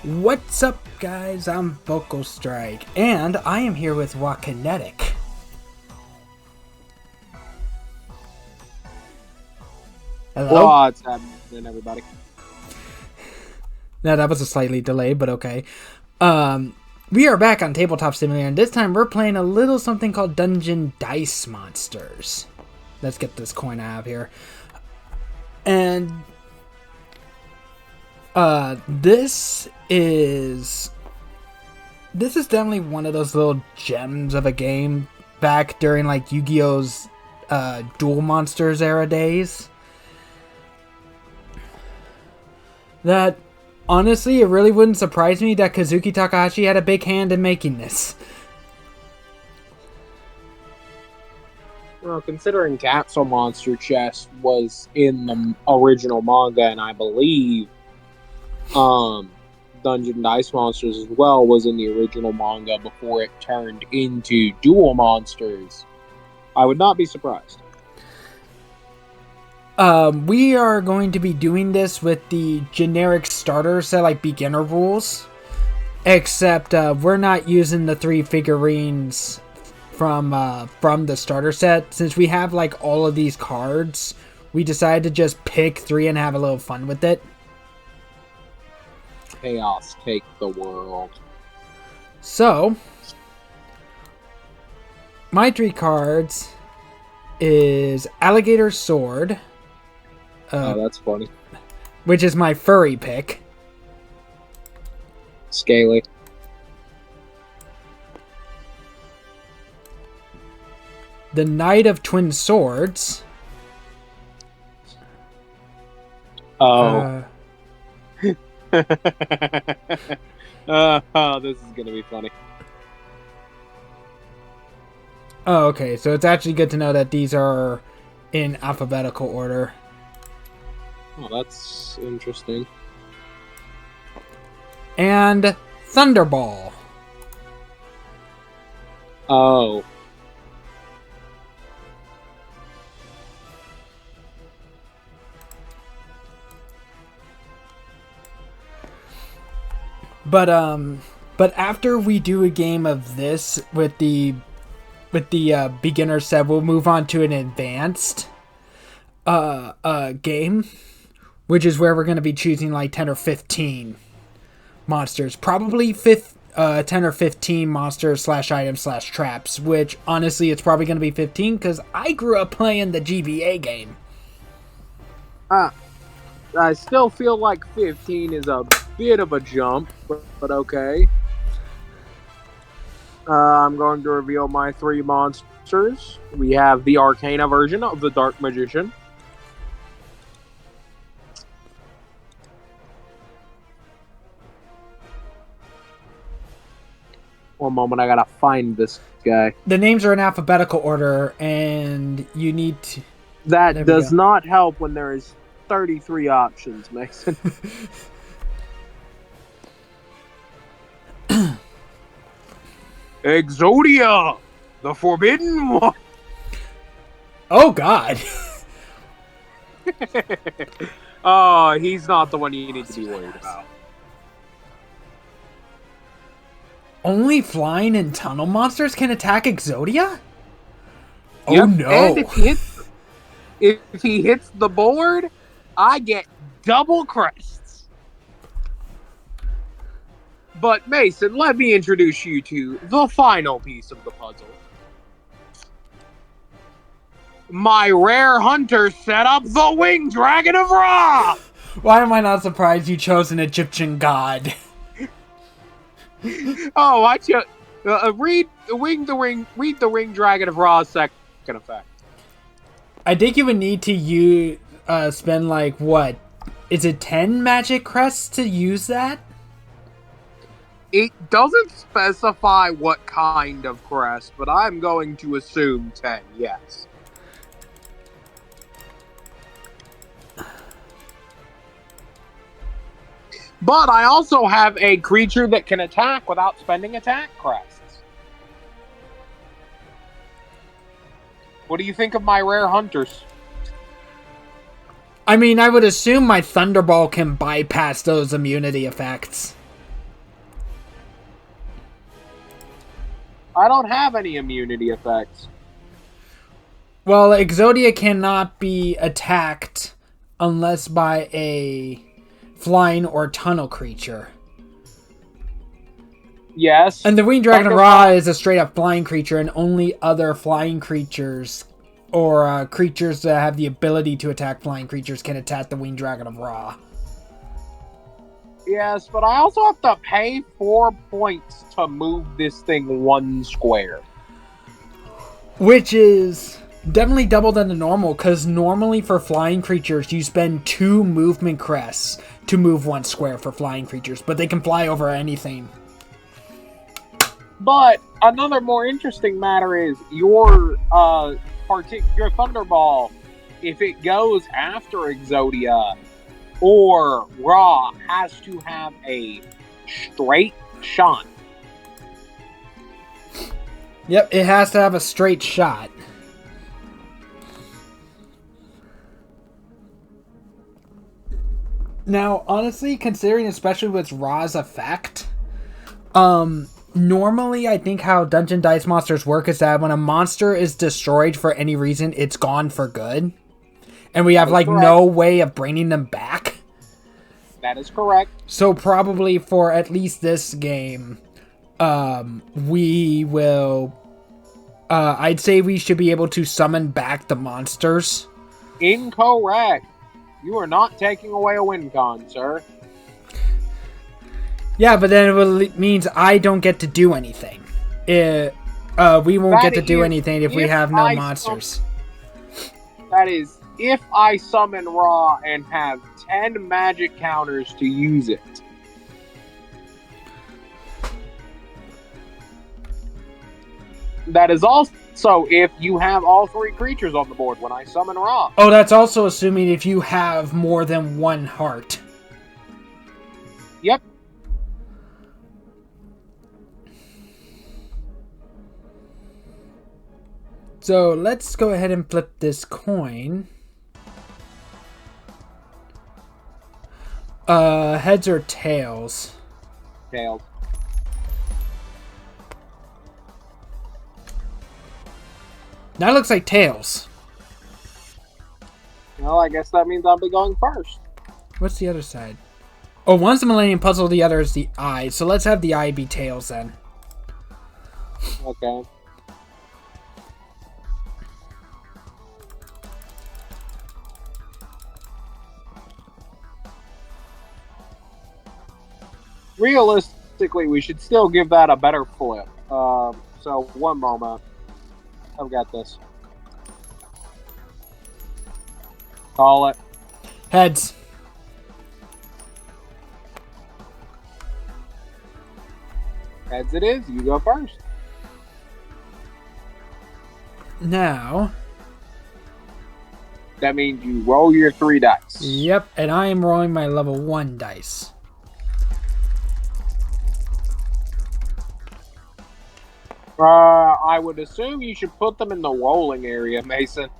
What's up, guys? I'm Vocal Strike, and I am here with Wattkinetic. Hello? What's happening, everybody? Now, that was a slightly delayed, but okay. We are back on Tabletop Simulator, and this time we're playing a little something called Dungeon Dice Monsters. Let's get this coin I have here. And this is definitely one of those little gems of a game back during like Yu-Gi-Oh's Duel Monsters era days. That honestly, it really wouldn't surprise me that Kazuki Takahashi had a big hand in making this. Well, considering Capsule Monster Chest was in the original manga, and I believe Dungeon Dice Monsters as well was in the original manga before it turned into Duel Monsters, I would not be surprised. We are going to be doing this with the generic starter set, like beginner rules. Except we're not using the 3 figurines from the starter set. Since we have like all of these cards, we decided to just pick 3 and have a little fun with it. Chaos take the world. So, my 3 cards is Alligator Sword. Oh, that's funny. Which is my furry pick. Scaly. The Knight of Twin Swords. Oh. Oh, this is gonna be funny. Oh, okay. So it's actually good to know that these are in alphabetical order. Oh, that's interesting. And Thunderball. Oh. But after we do a game of this with the beginner set, we'll move on to an advanced game, which is where we're going to be choosing like 10 or 15 monsters, probably 10 or 15 monsters / items / traps, which honestly it's probably going to be 15 because I grew up playing the GBA game. I still feel like 15 is a bit of a jump, but okay. I'm going to reveal my 3 monsters. We have the Arcana version of the Dark Magician. One moment, I gotta find this guy. The names are in alphabetical order, and you need to... That does not help when there is 33 options, Mason. Exodia, the Forbidden One. Oh, God. Oh, he's not the one you need to be worried about. Only flying and tunnel monsters can attack Exodia? Oh, yep. no. And if he hits the board, I get double crests. But Mason, let me introduce you to the final piece of the puzzle. My rare hunter set up the Winged Dragon of Ra! Why am I not surprised you chose an Egyptian god? Oh, I just read the Winged Dragon of Ra's second effect. I think you would need to spend like what? Is it 10 magic crests to use that? It doesn't specify what kind of crest, but I'm going to assume 10, yes. But I also have a creature that can attack without spending attack crests. What do you think of my rare hunters? I mean, I would assume my Thunderball can bypass those immunity effects. I don't have any immunity effects. Well, Exodia cannot be attacked unless by a flying or tunnel creature. Yes. And the Winged Dragon of Ra is a straight up flying creature, and only other flying creatures or creatures that have the ability to attack flying creatures can attack the Winged Dragon of Ra. Yes, but I also have to pay 4 points to move this thing 1 square. Which is definitely double than the normal, because normally for flying creatures you spend 2 movement crests to move 1 square for flying creatures, but they can fly over anything. But another more interesting matter is your Thunderball, if it goes after Exodia or Ra, has to have a straight shot. Yep, it has to have a straight shot. Now, honestly, considering especially with Ra's effect, normally I think how Dungeon Dice Monsters work is that when a monster is destroyed for any reason, it's gone for good. And we have like no way of bringing them back. That is correct. So probably for at least this game, we will... I'd say we should be able to summon back the monsters. Incorrect. You are not taking away a win con, sir. Yeah, but then it means I don't get to do anything. We won't get to do anything if we have no monsters. That is, if I summon Ra and have 10 magic counters to use it. That is also if you have all 3 creatures on the board when I summon Ra. Oh, that's also assuming if you have more than 1 heart. Yep. So let's go ahead and flip this coin. Heads or tails? Tails. That looks like tails. Well, I guess that means I'll be going first. What's the other side? Oh, one's the Millennium Puzzle, the other is the eye. So let's have the eye be tails then. Okay. Realistically, we should still give that a better flip. So, one moment. I've got this. Call it. Heads. Heads it is. You go first. Now. That means you roll your 3 dice. Yep, and I am rolling my level 1 dice. I would assume you should put them in the rolling area, Mason.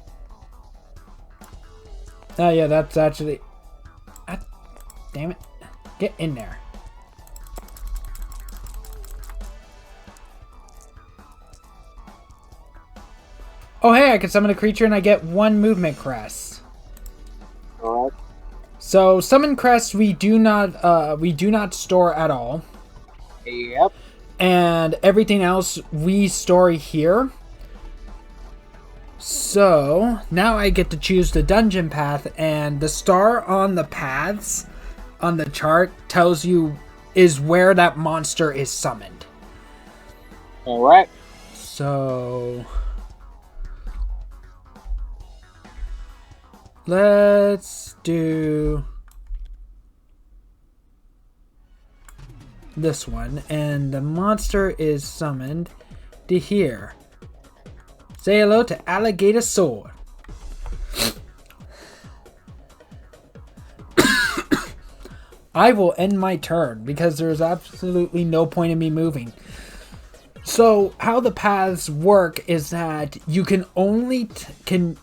Oh yeah, that's actually... damn it. Get in there. Oh hey, I can summon a creature and I get 1 movement crest. Alright. So summon crests we do not store at all. Yep. And everything else we store here. So now I get to choose the dungeon path, and the star on the paths on the chart tells you is where that monster is summoned. Alright. So let's do this one, and the monster is summoned to here. Say hello to Alligator Sword. I will end my turn because there's absolutely no point in me moving. So how the paths work is that you can only play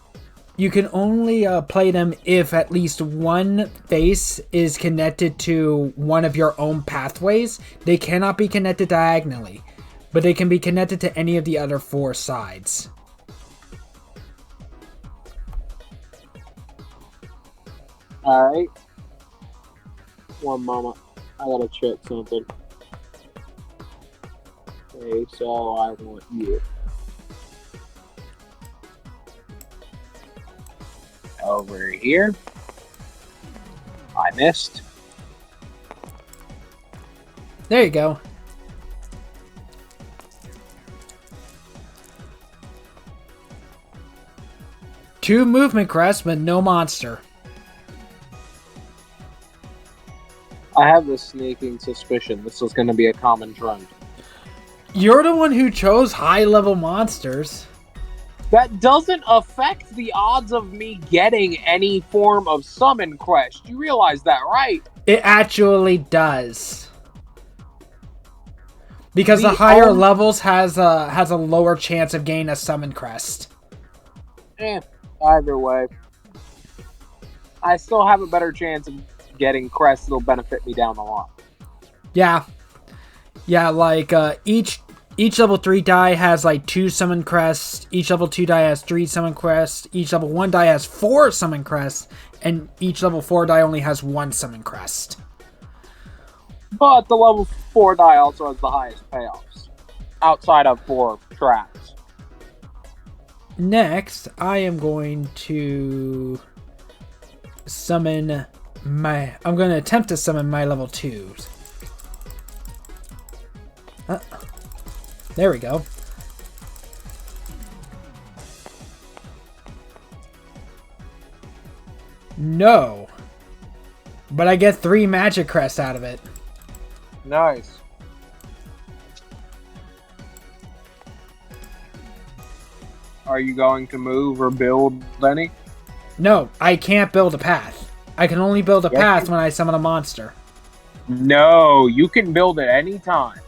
them if at least one face is connected to one of your own pathways. They cannot be connected diagonally. but they can be connected to any of the other 4 sides. Alright. One moment. I gotta check something. Okay, so I want you. Over here. I missed. There you go. Two movement crests, but no monster. I have this sneaking suspicion this is going to be a common trend. You're the one who chose high-level monsters. That doesn't affect the odds of me getting any form of summon quest. You realize that, right? It actually does. Because the higher levels has a lower chance of gaining a summon crest. Either way. I still have a better chance of getting crests that'll benefit me down the line. Yeah. Yeah, like each level 3 die has like 2 summon crests, each level 2 die has 3 summon crests, each level 1 die has 4 summon crests, and each level 4 die only has 1 summon crest. But the level 4 die also has the highest payoffs. Outside of 4 traps. Next, I am going to summon I'm going to attempt to summon my level 2s. There we go. No. But I get 3 magic crests out of it. Nice. Are you going to move or build any? No, I can't build a path. I can only build a path when I summon a monster. No, you can build at any time.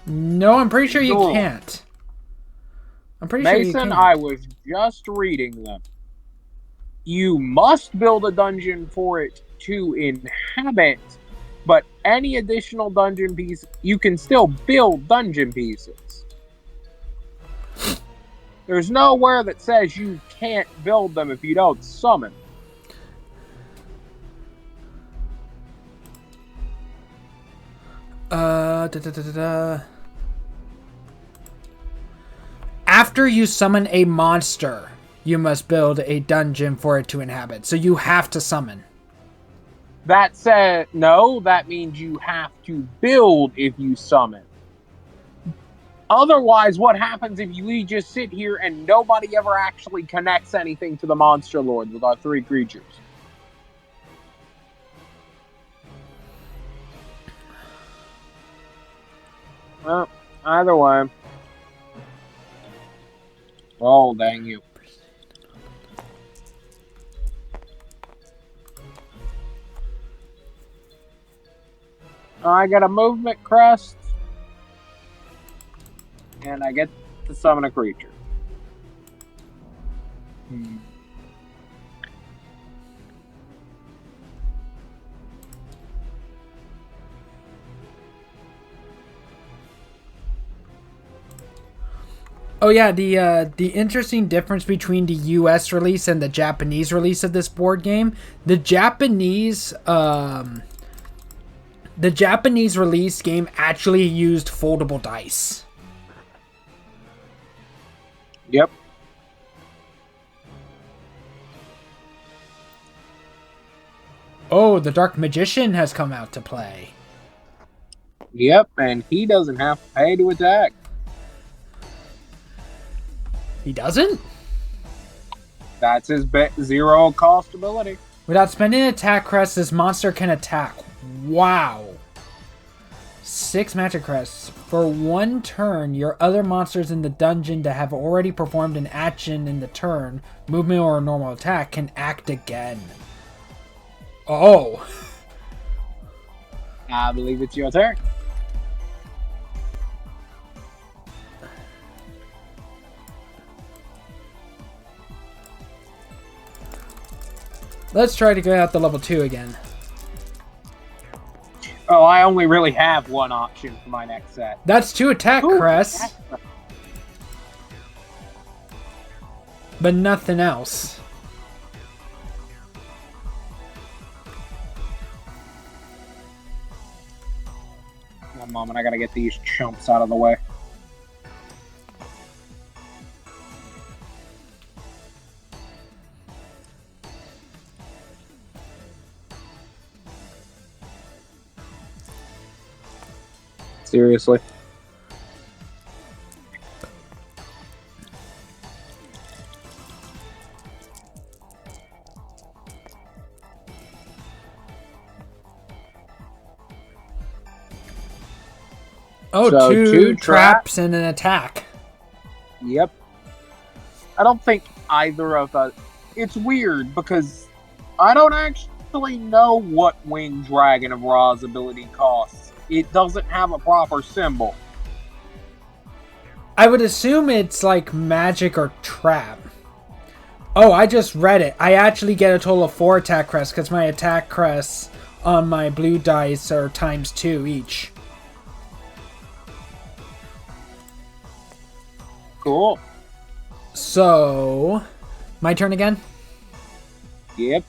No, I'm pretty sure you can't. I'm pretty sure you can't. Mason, I was just reading them. You must build a dungeon for it to inhabit, but any additional dungeon piece, you can still build dungeon pieces. There's nowhere that says you can't build them if you don't summon. After you summon a monster, you must build a dungeon for it to inhabit. So you have to summon. That said, no, that means you have to build if you summon. Otherwise, what happens if we just sit here and nobody ever actually connects anything to the Monster Lord with our 3 creatures? Well, either way. Oh, dang you. I got a movement crest. And I get to summon a creature. Oh yeah, the interesting difference between the US release and the Japanese release of this board game, the Japanese release game actually used foldable dice. Yep. Oh, the Dark Magician has come out to play. Yep, and he doesn't have to pay to attack. He doesn't? That's his 0 cost ability. Without spending an attack crest, this monster can attack. Wow. 6 magic crests. For 1 turn, your other monsters in the dungeon that have already performed an action in the turn, movement or a normal attack, can act again. Oh. I believe it's your turn. Let's try to go out the level 2 again. So I only really have one option for my next set. That's 2 attack, Ooh, Cress. But nothing else. One moment, I gotta get these chumps out of the way. Seriously. Oh, So, two two traps and an attack. Yep. I don't think either of us... It's weird because I don't actually know what Winged Dragon of Ra's ability costs. It doesn't have a proper symbol. I would assume it's like magic or trap. Oh, I just read it. I actually get a total of 4 attack crests because my attack crests on my blue dice are ×2 each. Cool. So, my turn again? Yep.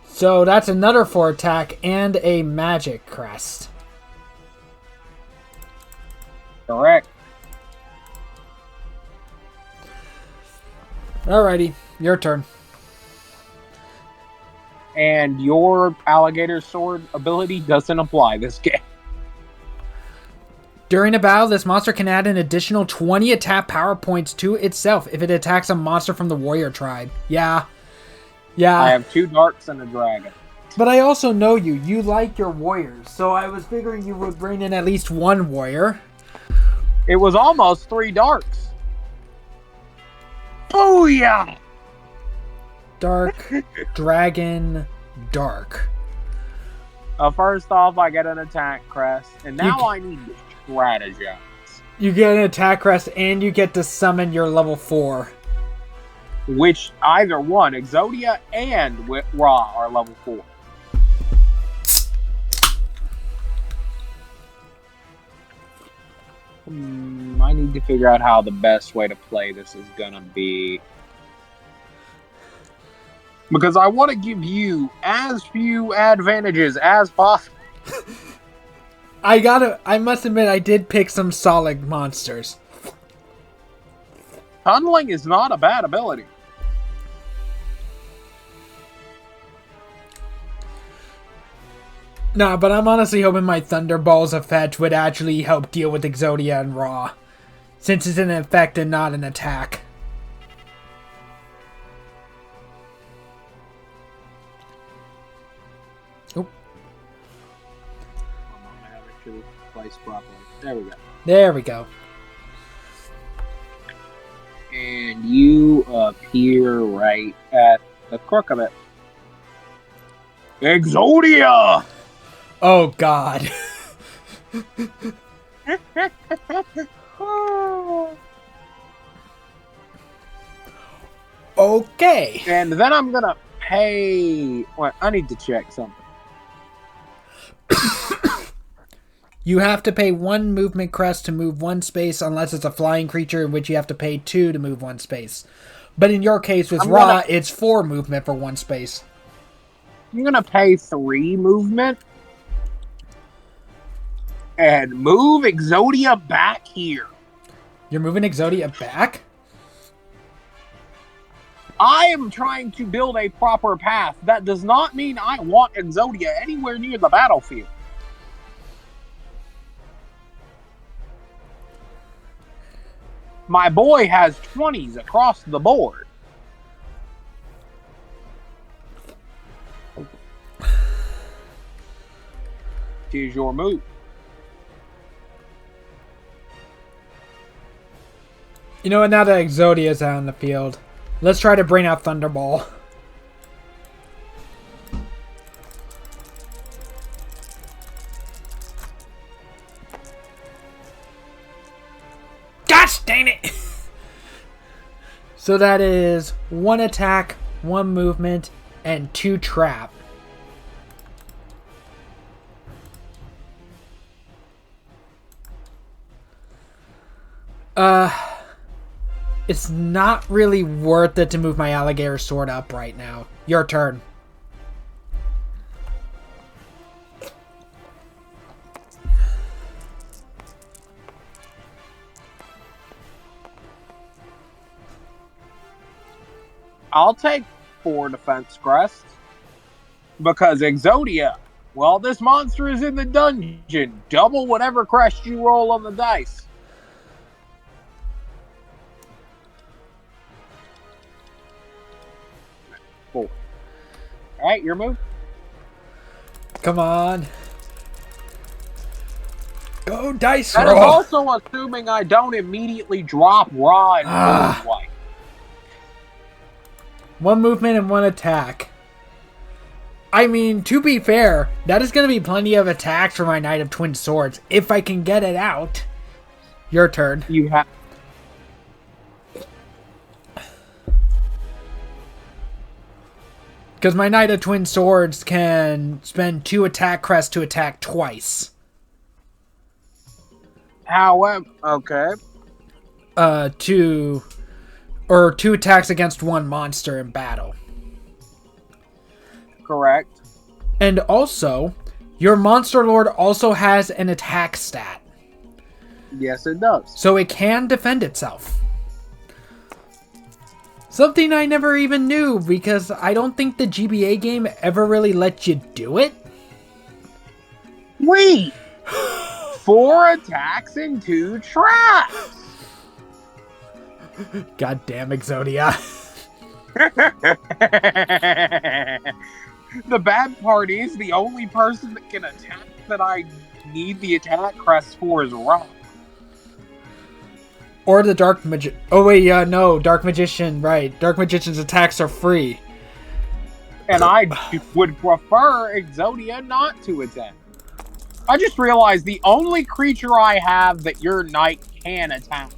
So that's another 4 attack and a magic crest. Correct. Alrighty, your turn. And your alligator sword ability doesn't apply this game. During a battle, this monster can add an additional 20 attack power points to itself if it attacks a monster from the warrior tribe. Yeah. I have 2 darks and a dragon. But I also know you. You like your warriors. So I was figuring you would bring in at least 1 warrior. It was almost 3 darks. Booyah! Dark, dragon, dark. First off, I get an attack crest, and now I need to strategize. You get an attack crest, and you get to summon your level 4. Which either one, Exodia and Ra, are level 4. I need to figure out how the best way to play this is gonna be. Because I want to give you as few advantages as possible. I must admit, I did pick some solid monsters. Tunneling is not a bad ability. Nah, but I'm honestly hoping my Thunderballs of Fetch would actually help deal with Exodia and Ra. Since it's an effect and not an attack. Oh. I gotta make sure this is placed properly. There we go. There we go. And you appear right at the crook of it. Exodia! Oh, God. Okay. And then I'm gonna pay... Well, I need to check something. You have to pay 1 movement crest to move 1 space unless it's a flying creature, in which you have to pay 2 to move 1 space. But in your case with Ra, it's 4 movement for 1 space. I'm gonna pay 3 movement and move Exodia back here. You're moving Exodia back? I am trying to build a proper path. That does not mean I want Exodia anywhere near the battlefield. My boy has 20s across the board. Choose your move. You know what, now that Exodia's out in the field, let's try to bring out Thunderball. Gosh dang it! So that is 1 attack, 1 movement, and 2 trap. It's not really worth it to move my alligator sword up right now. Your turn. I'll take 4 defense crests. Because Exodia, while this monster is in the dungeon, double whatever crest you roll on the dice. Four. Alright, your move. Come on. Go dice That roll. is also assuming I don't immediately drop Raw and Cold White. 1 movement and 1 attack. I mean, to be fair, that is going to be plenty of attacks for my Knight of Twin Swords. If I can get it out. Your turn. You have... Because my Knight of Twin Swords can spend 2 attack crests to attack twice. However, okay. 2 attacks against 1 monster in battle. Correct. And also, your Monster Lord also has an attack stat. Yes, it does. So it can defend itself. Something I never even knew, because I don't think the GBA game ever really let you do it. Wait! 4 attacks and 2 traps! Goddamn Exodia. The bad part is the only person that can attack that I need the attack crest for is Rock. Or the Dark Magician. Oh wait, yeah, no, Dark Magician, right. Dark Magician's attacks are free. And I would prefer Exodia not to attack. I just realized the only creature I have that your knight can attack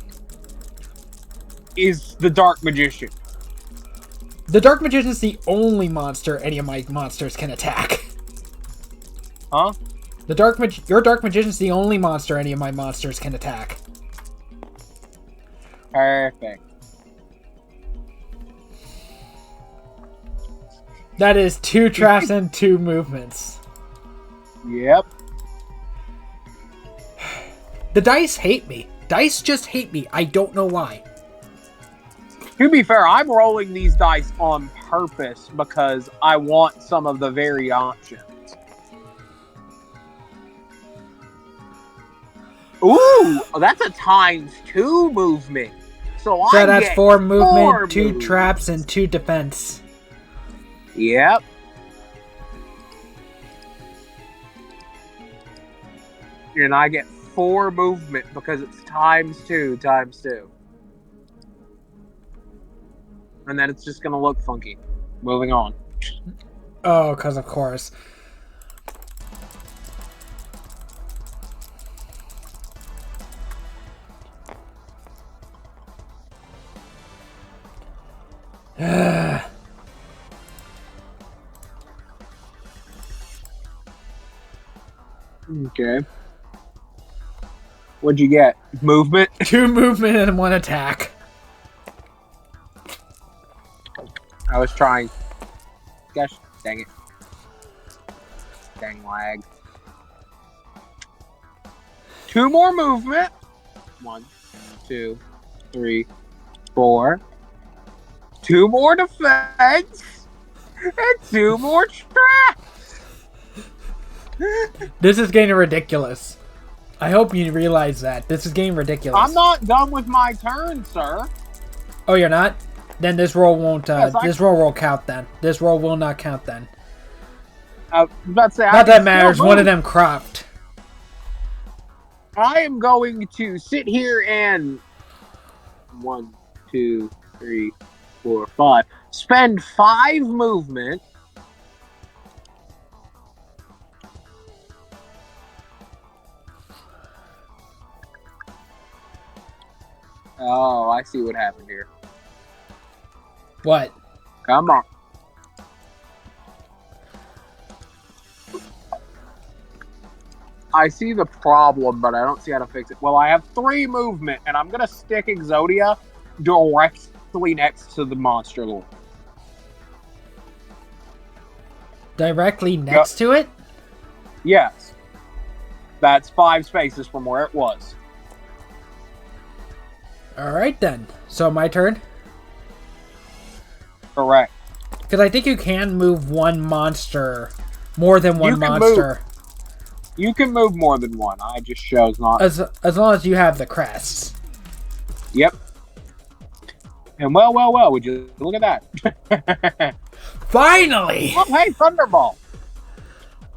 is the Dark Magician. The Dark Magician is the only monster any of my monsters can attack. Huh? Your Dark Magician is the only monster any of my monsters can attack. Perfect. That is 2 traps and 2 movements. Yep. The dice hate me. Dice just hate me. I don't know why. To be fair, I'm rolling these dice on purpose because I want some of the varied options. Ooh, that's a ×2 movement. So that's get 4 movement, 4 2 moves. traps, and 2 defense. Yep. And I get 4 movement because it's ×2. And then it's just going to look funky. Moving on. Oh, because of course. Okay. What'd you get? Movement? 2 movement and 1 attack. I was trying. Gosh, dang it. Dang lag. 2 more movement. 1, 2, 3, 4. 2 more defense. And 2 more traps. This is getting ridiculous. I hope you realize that. This is getting ridiculous. I'm not done with my turn, sir. Oh, you're not? Then this roll won't, Yes, this roll will count then. This roll will not count then. I was about to say, Not that matters, one of them cropped. I am going to sit here and 1, 2, 3, 4, 5. Spend 5 movement. Oh, I see what happened here. What? Come on. I see the problem, but I don't see how to fix it. Well, I have 3 movement, and I'm going to stick Exodia directly next to the monster lord. Directly next to it? Yes. That's 5 spaces from where it was. Alright then. So my turn? Correct. Because I think you can move one monster. More than one monster. You can move more than one. I just chose not. As long as you have the crests. Yep. And well, would you look at that? Finally! Oh, hey, Thunderball.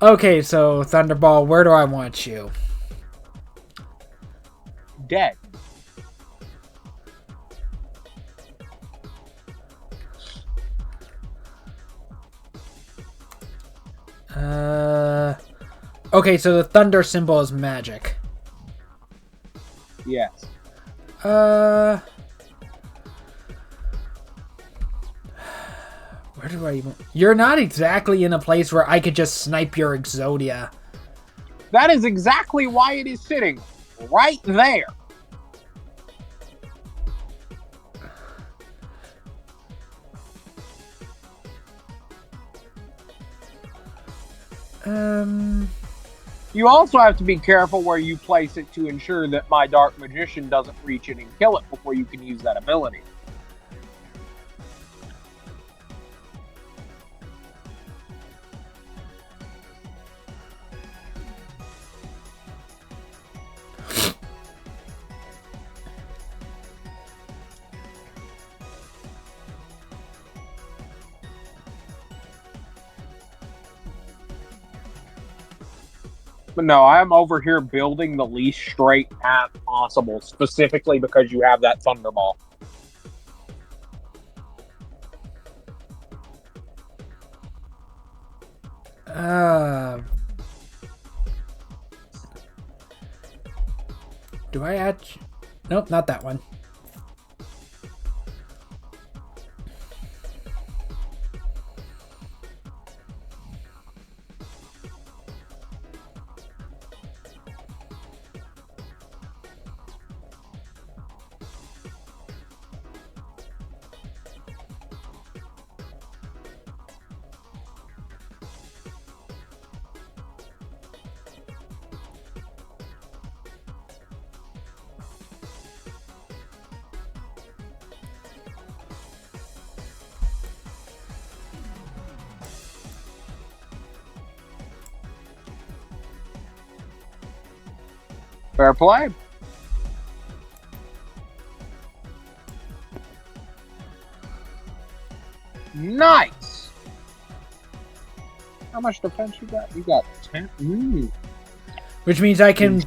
Okay, so Thunderball, where do I want you? Dead. Okay, so the thunder symbol is magic. Yes. Where do I even... You're not exactly in a place where I could just snipe your Exodia. That is exactly why it is sitting right there. You also have to be careful where you place it to ensure that my Dark Magician doesn't reach it and kill it before you can use that ability. But no, I am over here building the least straight path possible, specifically because you have that Thunderball. Do I add... Nope, not that one. Fair play. Nice. How much defense you got? You got 10. Which means I can...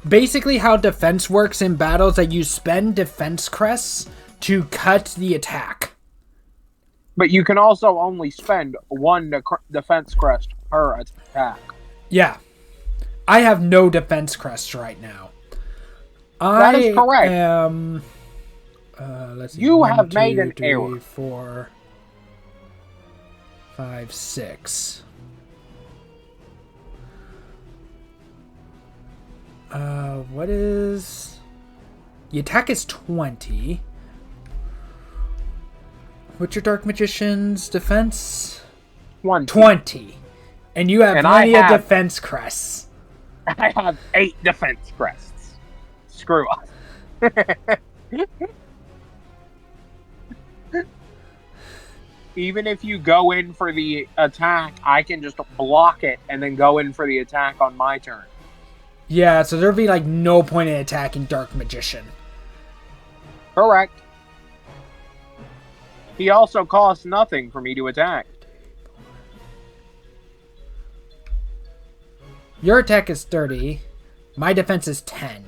Basically how defense works in battles, that you spend defense crests to cut the attack. But you can also only spend 1 defense crest per attack. Yeah. I have no defense crests right now. That is correct. Let's see. You 1, have 2, made an 3, error. 4, 5, 6. What is... The attack is 20. What's your Dark Magician's defense? 20. And you have plenty of defense crests. I have 8 defense crests. Screw off. Even if you go in for the attack, I can just block it and then go in for the attack on my turn. Yeah, so there'd be like no point in attacking Dark Magician. Correct. He also costs nothing for me to attack. Your attack is 30. My defense is 10.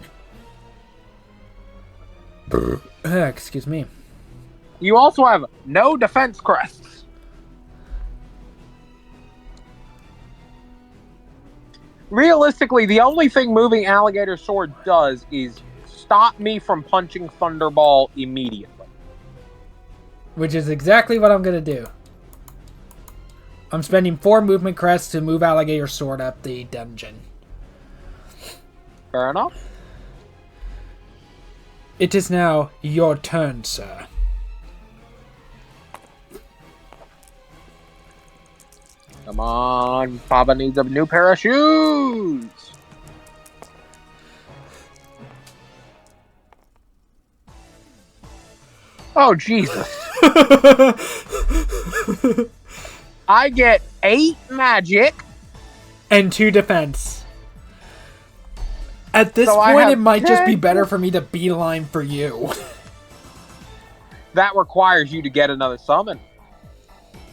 Excuse me. You also have no defense crests. Realistically, the only thing moving Alligator Sword does is stop me from punching Thunderball immediately. Which is exactly what I'm going to do. I'm spending 4 movement crests to move Alligator Sword up the dungeon. Fair enough. It is now your turn, sir. Come on, Papa needs a new pair of shoes. Oh, Jesus. I get 8 magic. And 2 defense. At this So point, it might just be 10. better for me to beeline for you. That requires you to get another summon.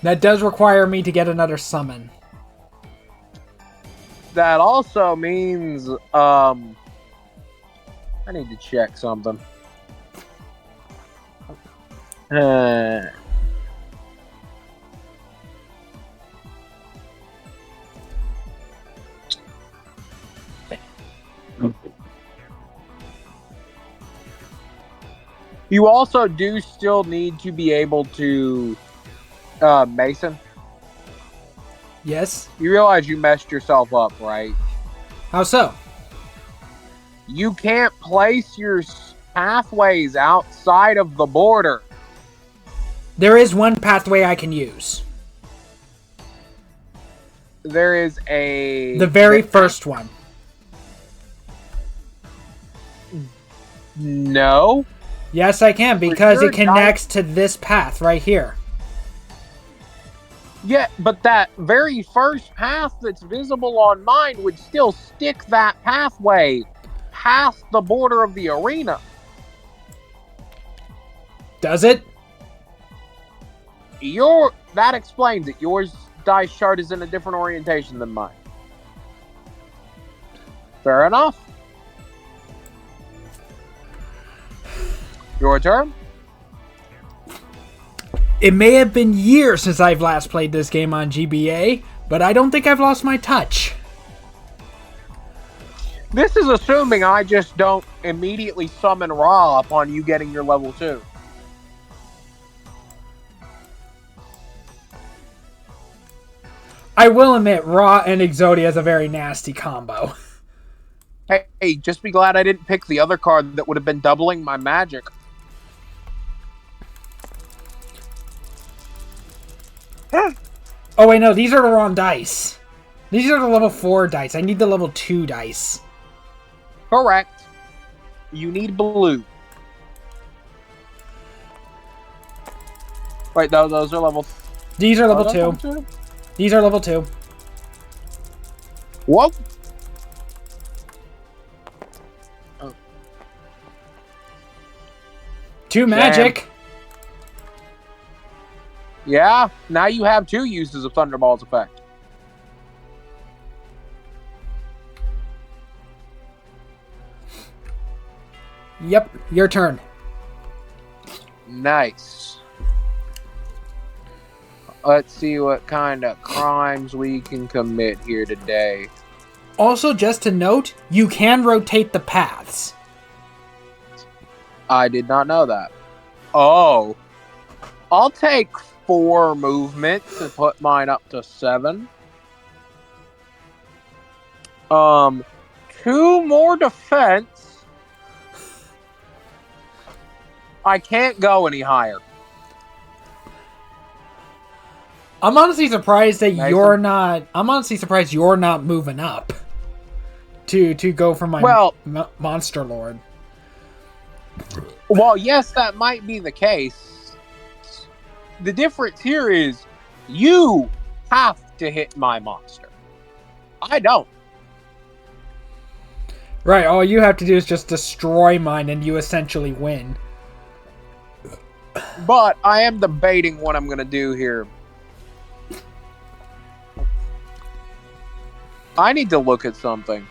That does require me to get another summon. That also means, I need to check something. You also do still need to be able to Mason. Yes? You realize you messed yourself up, right? How so? You can't place your pathways outside of the border. There is one pathway I can use. There is a... The very first one. No. Yes, I can, because your it connects to this path right here. Yeah, but that very first path that's visible on mine would still stick that pathway past the border of the arena. Does it? That explains it. Yours dice chart is in a different orientation than mine. Fair enough. Your turn. It may have been years since I've last played this game on GBA, but I don't think I've lost my touch. This is assuming I just don't immediately summon Ra upon you getting your level 2. I will admit, Ra and Exodia is a very nasty combo. Hey, just be glad I didn't pick the other card that would have been doubling my magic. Oh wait, no, these are the wrong dice. These are the level 4 dice. I need the level 2 dice. Correct. You need blue. Wait, no, those are level... These are level 2. These are level 2. Whoa! Oh. 2 magic. Damn. Yeah, now you have 2 uses of Thunderball's effect. Yep, your turn. Nice. Let's see what kind of crimes we can commit here today. Also, just to note, you can rotate the paths. I did not know that. Oh. I'll take 4 movement to put mine up to 7. 2 more defense. I can't go any higher. I'm honestly surprised that Mason? you're not. I'm honestly surprised you're not moving up to go for my monster lord. Well, yes, that might be the case. The difference here is you have to hit my monster. I don't. Right. All you have to do is just destroy mine, and you essentially win. But I am debating what I'm going to do here. I need to look at something.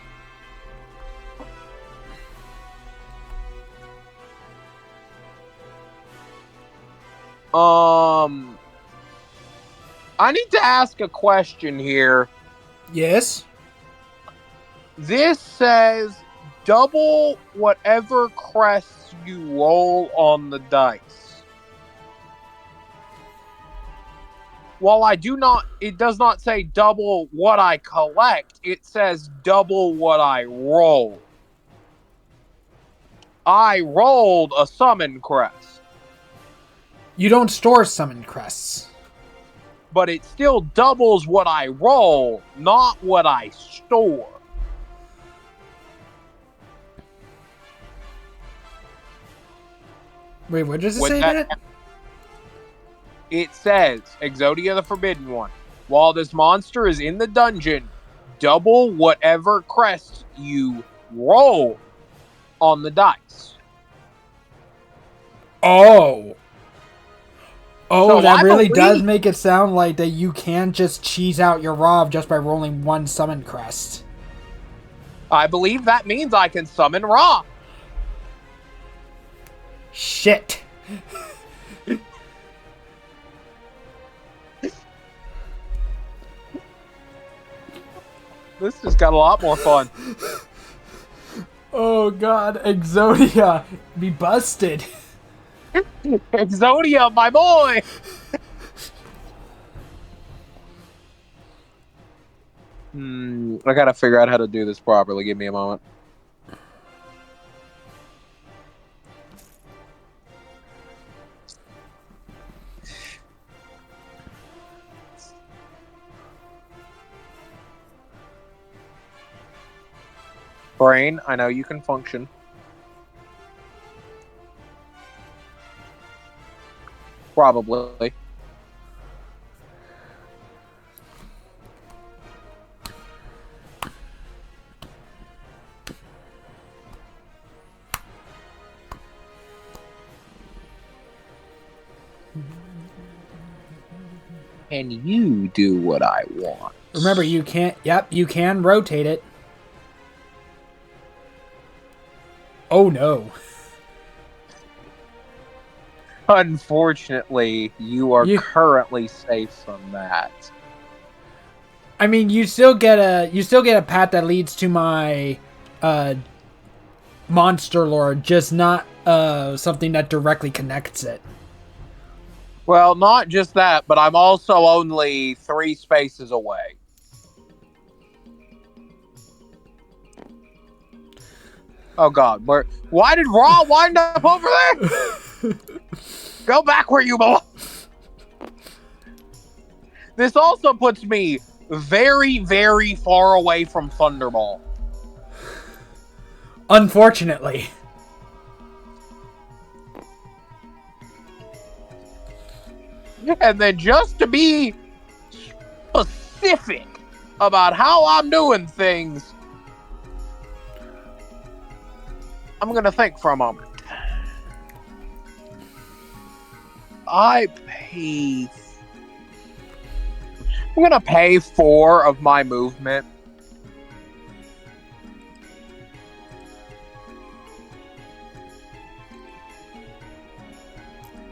I need to ask a question here. Yes? This says double whatever crests you roll on the dice. while it does not say double what I collect, it says double what I roll. I rolled a summon crest. You don't store summon crests. But it still doubles what I roll, not what I store. Wait, what does it say that? It says, Exodia the Forbidden One. While this monster is in the dungeon, double whatever crest you roll on the dice. Oh. Oh, so that really does make it sound like that you can just cheese out your Rav just by rolling one summon crest. I believe that means I can summon Ra. Shit. This just got a lot more fun. Oh god, Exodia, be busted. Exodia, my boy! I gotta figure out how to do this properly. Give me a moment. Brain, I know you can function. Probably. Can you do what I want? Remember, you can't... Yep, you can rotate it. Oh, no. Unfortunately, you are currently safe from that. I mean, you still get a path that leads to my monster lord, just not something that directly connects it. Well, not just that, but I'm also only 3 spaces away. Oh god, why did Raw wind up over there? Go back where you belong. This also puts me very, very far away from Thunderball. Unfortunately. And then just to be specific about how I'm doing things, I'm going to think for a moment. I'm going to pay 4 of my movement.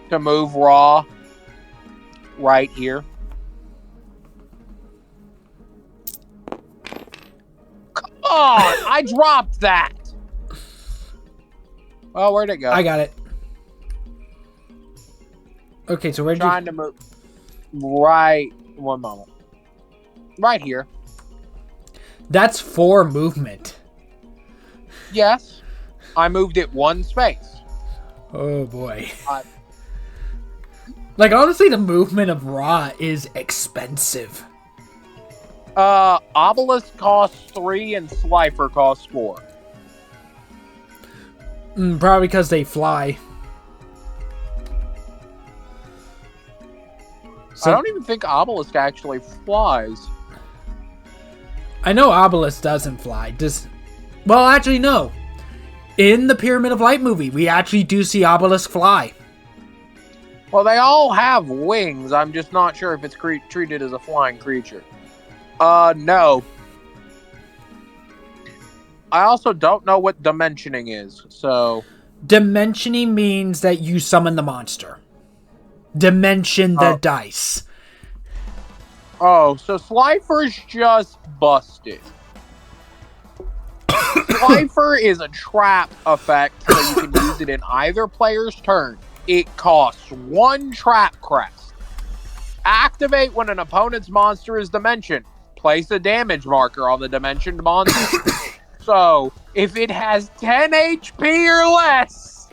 To move Raw right here. Come on! I dropped that! Oh, where'd it go? I got it. Okay, so where'd Trying to move right... One moment. Right here. That's 4 movement. Yes. I moved it 1 space. Oh, boy. Like, honestly, the movement of Ra is expensive. Obelisk costs 3 and Slifer costs 4. Probably because they fly. So, I don't even think Obelisk actually flies. I know Obelisk doesn't fly. Well, actually, no. In the Pyramid of Light movie, we actually do see Obelisk fly. Well, they all have wings. I'm just not sure if it's treated as a flying creature. No. I also don't know what dimensioning is, so... Dimensioning means that you summon the monster. Dimension the dice. Oh, so Slifer's just busted. Slifer is a trap effect, so you can use it in either player's turn. It costs 1 trap crest. Activate when an opponent's monster is dimensioned. Place a damage marker on the dimensioned monster. So, if it has 10 HP or less,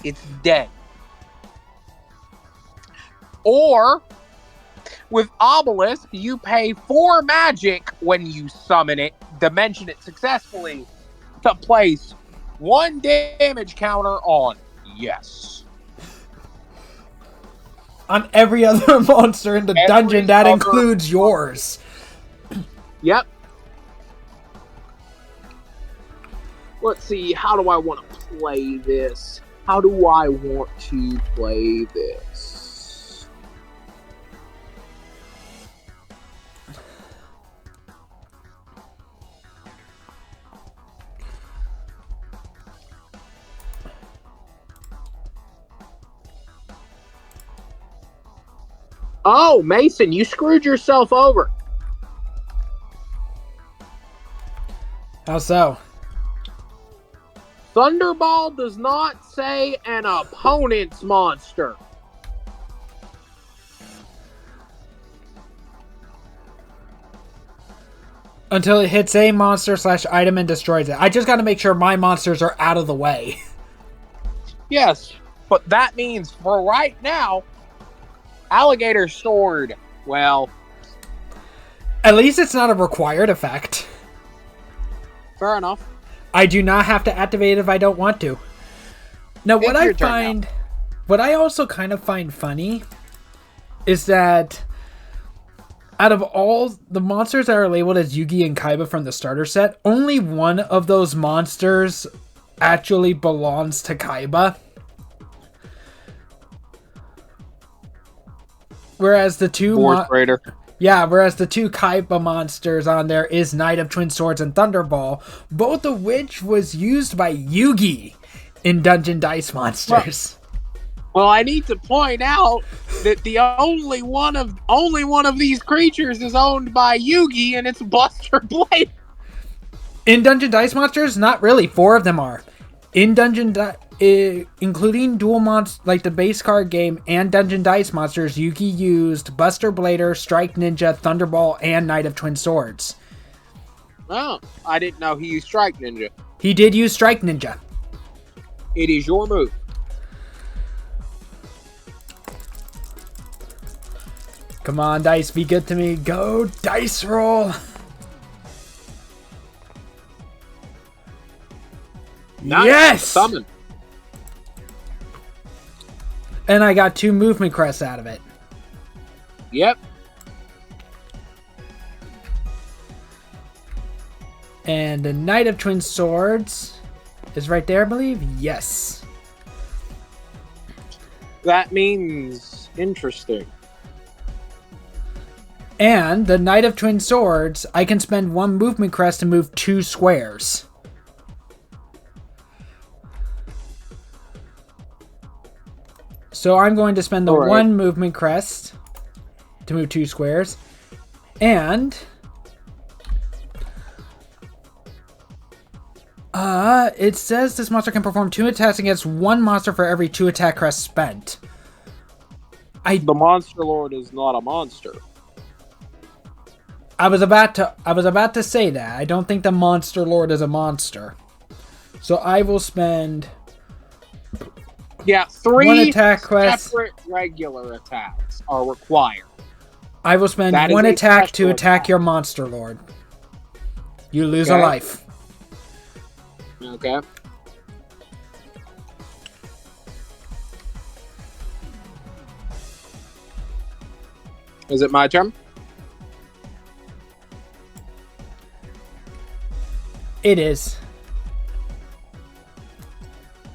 it's dead. Or, with Obelisk, you pay 4 magic when you summon it, dimension it successfully, to place 1 damage counter on yes. On every other monster in the dungeon, that includes yours. Yep. Let's see, how do I want to play this? How do I want to play this? Oh, Mason, you screwed yourself over. How so? Thunderball does not say an opponent's monster. Until it hits a monster / item and destroys it. I just got to make sure my monsters are out of the way. Yes, but that means for right now, Alligator Sword, well... At least it's not a required effect. Fair enough. I do not have to activate it if I don't want to. Now, what I also kind of find funny is that out of all the monsters that are labeled as Yugi and Kaiba from the starter set, only one of those monsters actually belongs to Kaiba. Whereas the two whereas the two Kaiba monsters on there is Knight of Twin Swords and Thunderball, both of which was used by Yugi in Dungeon Dice Monsters. Well, I need to point out that the only one of these creatures is owned by Yugi, and it's Buster Blade. In Dungeon Dice Monsters, not really. 4 of them are. In including dual monsters, like the base card game and Dungeon Dice Monsters, Yugi used Buster Blader, Strike Ninja, Thunderball, and Knight of Twin Swords. Oh, I didn't know he used Strike Ninja. He did use Strike Ninja. It is your move. Come on, dice, be good to me. Go, dice roll. Nice. Yes! Summon. And I got 2 movement crests out of it. Yep. And the Knight of Twin Swords is right there, I believe. Yes. That means interesting. And the Knight of Twin Swords, I can spend 1 movement crest to move 2 squares. So I'm going to spend the 1 movement crest to move 2 squares. And it says this monster can perform 2 attacks against 1 monster for every 2 attack crests spent. The Monster Lord is not a monster. I was about to say that. I don't think the Monster Lord is a monster. So I will spend 3 1 attack quest. Separate regular attacks are required. I will spend 1 attack to attack your Monster Lord. You lose a life. Okay. Is it my turn? It is.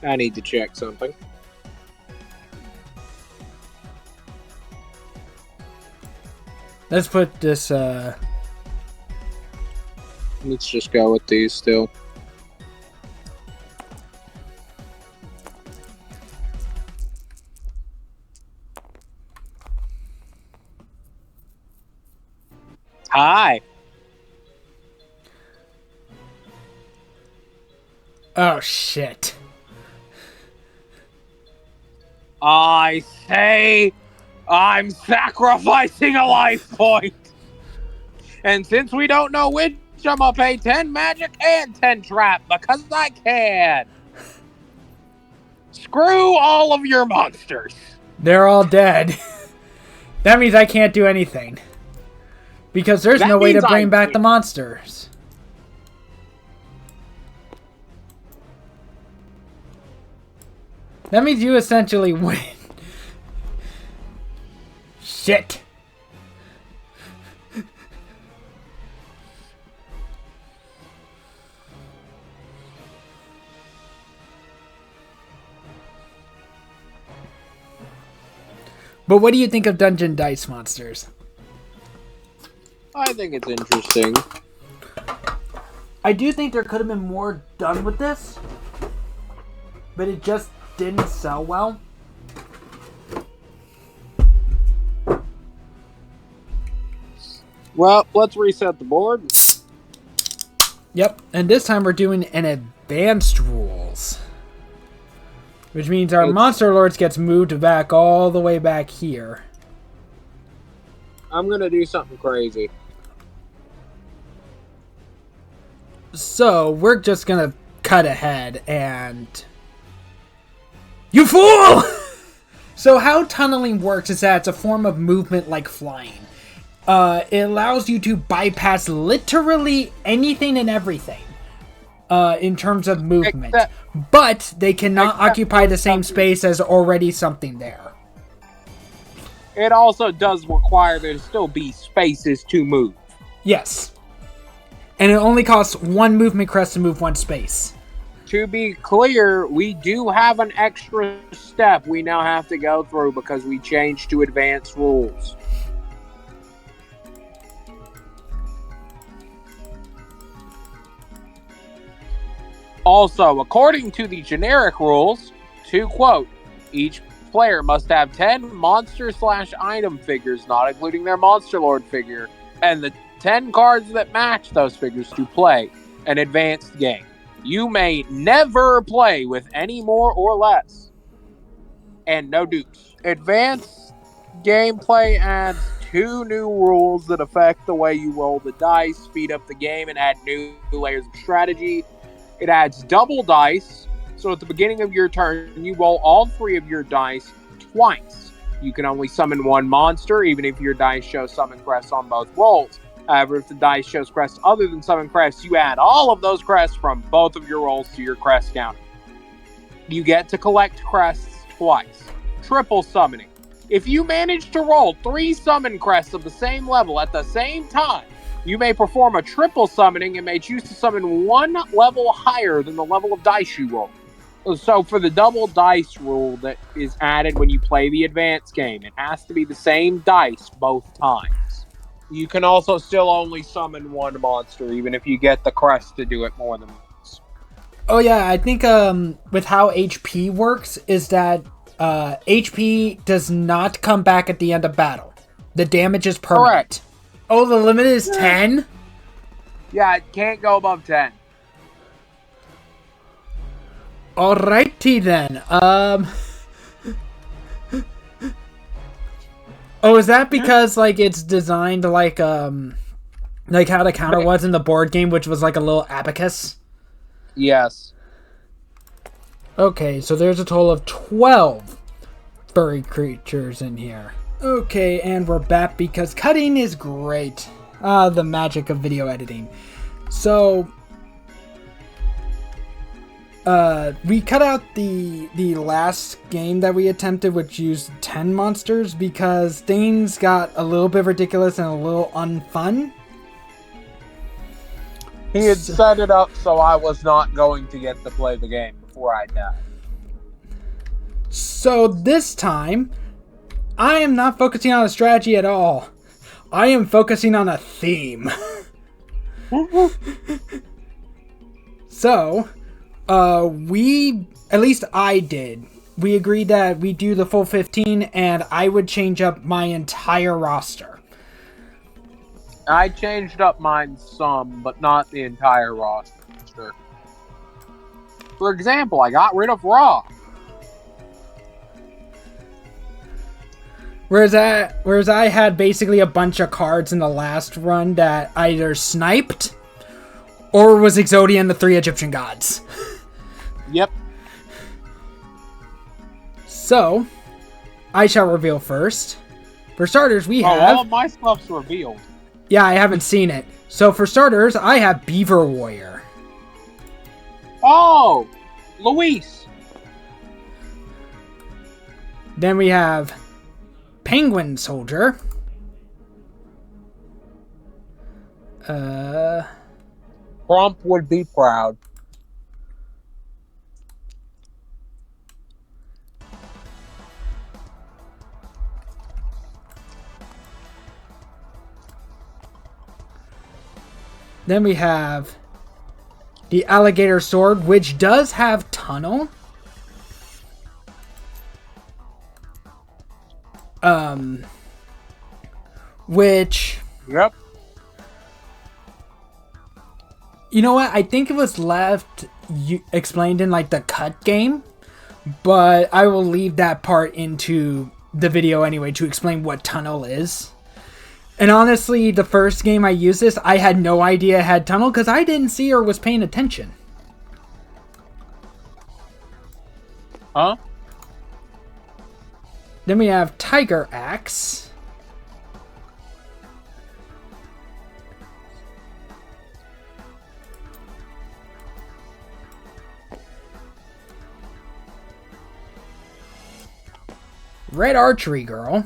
I need to check something. Let's put this, Let's just go with these still. Hi. Oh, shit. I say I'm sacrificing a life point. And since we don't know which, I'm gonna pay 10 magic and 10 trap because I can. Screw all of your monsters. They're all dead. That means I can't do anything. Because there's no way to bring back the monsters. That means you essentially win. Shit. But what do you think of Dungeon Dice Monsters? I think it's interesting. I do think there could have been more done with this, but it just didn't sell well. Well, let's reset the board. Yep, and this time we're doing an advanced rules. Which means our Monster Lords gets moved back all the way back here. I'm gonna do something crazy. So, we're just gonna cut ahead and... You fool! So how tunneling works is that it's a form of movement like flying. It allows you to bypass literally anything and everything. In terms of movement. But they cannot occupy the same space as already something there. It also does require there to still be spaces to move. Yes. And it only costs one movement crest to move one space. To be clear, we do have an extra step we now have to go through because we changed to advanced rules. Also, according to the generic rules, to quote, each player must have 10 monster/item figures, not including their Monster Lord figure, and the 10 cards that match those figures to play an advanced game. You may never play with any more or less. And no dukes. Advanced gameplay adds 2 new rules that affect the way you roll the dice, speed up the game, and add new layers of strategy. It adds double dice, so at the beginning of your turn, you roll all 3 of your dice twice. You can only summon 1 monster, even if your dice show summon crests on both rolls. However, if the dice shows crests other than summon crests, you add all of those crests from both of your rolls to your crest counter. You get to collect crests twice. Triple summoning. If you manage to roll 3 summon crests of the same level at the same time, you may perform a triple summoning and may choose to summon 1 level higher than the level of dice you roll. So for the double dice rule that is added when you play the advanced game, it has to be the same dice both times. You can also still only summon 1 monster, even if you get the crest to do it more than once. Oh yeah, I think with how HP works is that HP does not come back at the end of battle. The damage is permanent. Correct. Oh, the limit is 10? Yeah, it can't go above 10. Alrighty then. Oh, is that because like it's designed like how the counter was in the board game, which was like a little abacus? Yes. Okay, so there's a total of 12 furry creatures in here. Okay, and we're back because cutting is great. The magic of video editing. So, we cut out the last game that we attempted, which used 10 monsters, because things got a little bit ridiculous and a little unfun. He had set it up so I was not going to get to play the game before I died. So this time, I am not focusing on a strategy at all. I am focusing on a theme. So, at least I did. We agreed that we do the full 15 and I would change up my entire roster. I changed up mine some, but not the entire roster. For example, I got rid of Raw. Whereas I had basically a bunch of cards in the last run that either sniped or was Exodia and the 3 Egyptian gods. Yep. So, I shall reveal first. For starters, we have... all of my stuff's revealed. Yeah, I haven't seen it. So, for starters, I have Beaver Warrior. Oh! Luis! Then we have Penguin Soldier. Trump would be proud. Then we have the Alligator Sword, which does have Tunnel. Which... Yep. You know what? I think it was explained in like the cut game, but I will leave that part into the video anyway to explain what Tunnel is. And honestly, the first game I used this, I had no idea it had Tunnel because I didn't see or was paying attention. Huh? Then we have Tiger Axe. Red Archery Girl.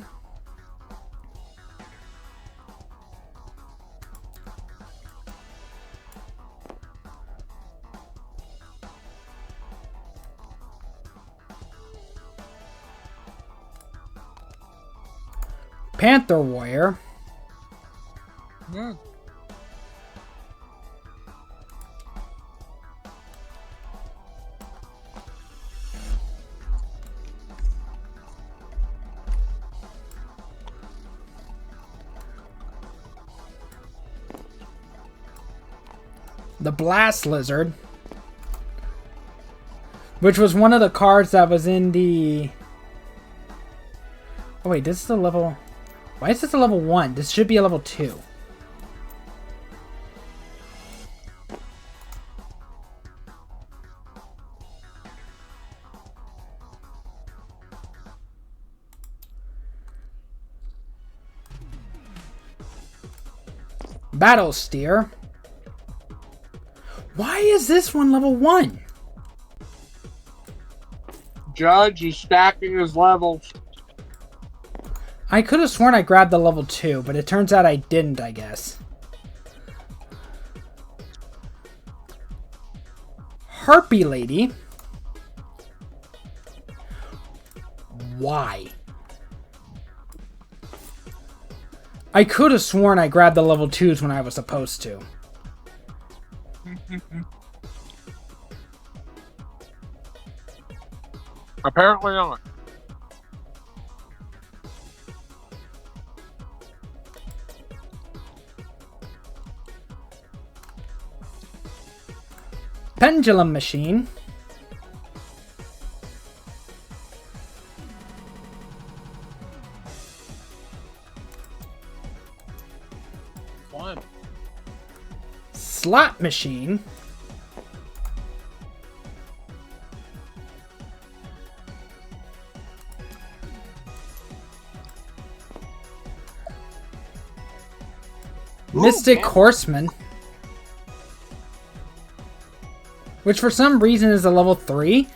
Panther Warrior. The Blast Lizard. Which was one of the cards that was in the... Oh wait, this is a level... Why is this a level 1? This should be a level 2. Battle Steer. Why is this one level 1? Judge is stacking his levels. I could have sworn I grabbed the level 2, but it turns out I didn't, I guess. Harpy Lady. Why? I could have sworn I grabbed the level 2s when I was supposed to. Apparently not. Pendulum Machine. One. Slot Machine. Mystic Horseman. Which for some reason is a level 3.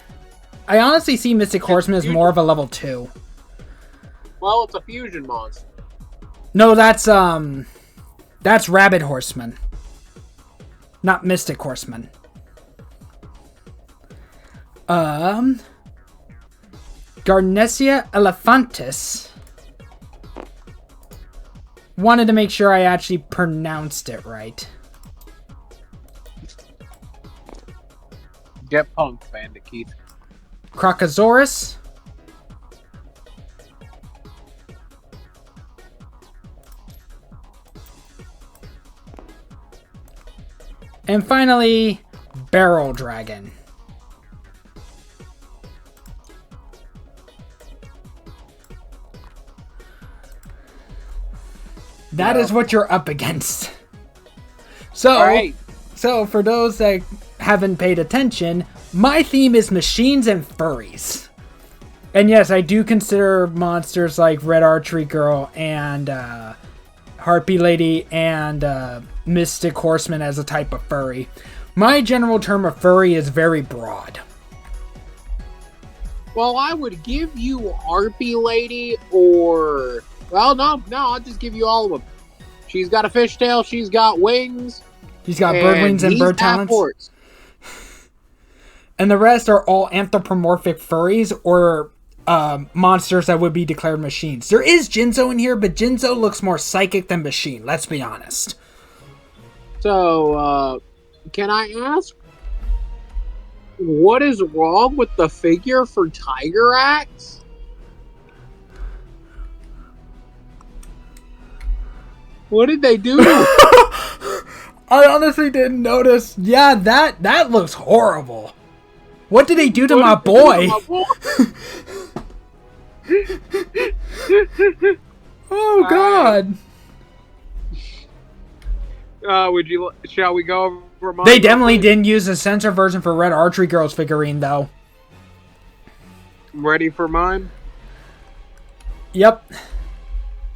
I honestly see Mystic Horseman as more of a level 2. Well, it's a fusion monster. No, that's Rabbit Horseman. Not Mystic Horseman. Garnesia Elephantis. Wanted to make sure I actually pronounced it right. Get punked, Bandit Keith. Crocosaurus. And finally, Barrel Dragon. That Yeah. is what you're up against. So, All right. so for those that haven't paid attention, my theme is machines and furries. And yes, I do consider monsters like Red Archery Girl and Harpy Lady and Mystic Horseman as a type of furry. My general term of furry is very broad. Well, I would give you Harpy Lady or... Well, no, I'll just give you all of them. She's got a fishtail, she's got wings. He's got bird wings and bird talents. Horse. And the rest are all anthropomorphic furries or monsters that would be declared machines. There is Jinzo in here, but Jinzo looks more psychic than machine, let's be honest. So, can I ask, what is wrong with the figure for Tiger Axe? What did they do? I honestly didn't notice. Yeah, that looks horrible. What did they do to my boy? Oh God. Shall we go over mine? They definitely didn't use a censor version for Red Archery Girl's figurine though. Ready for mine? Yep.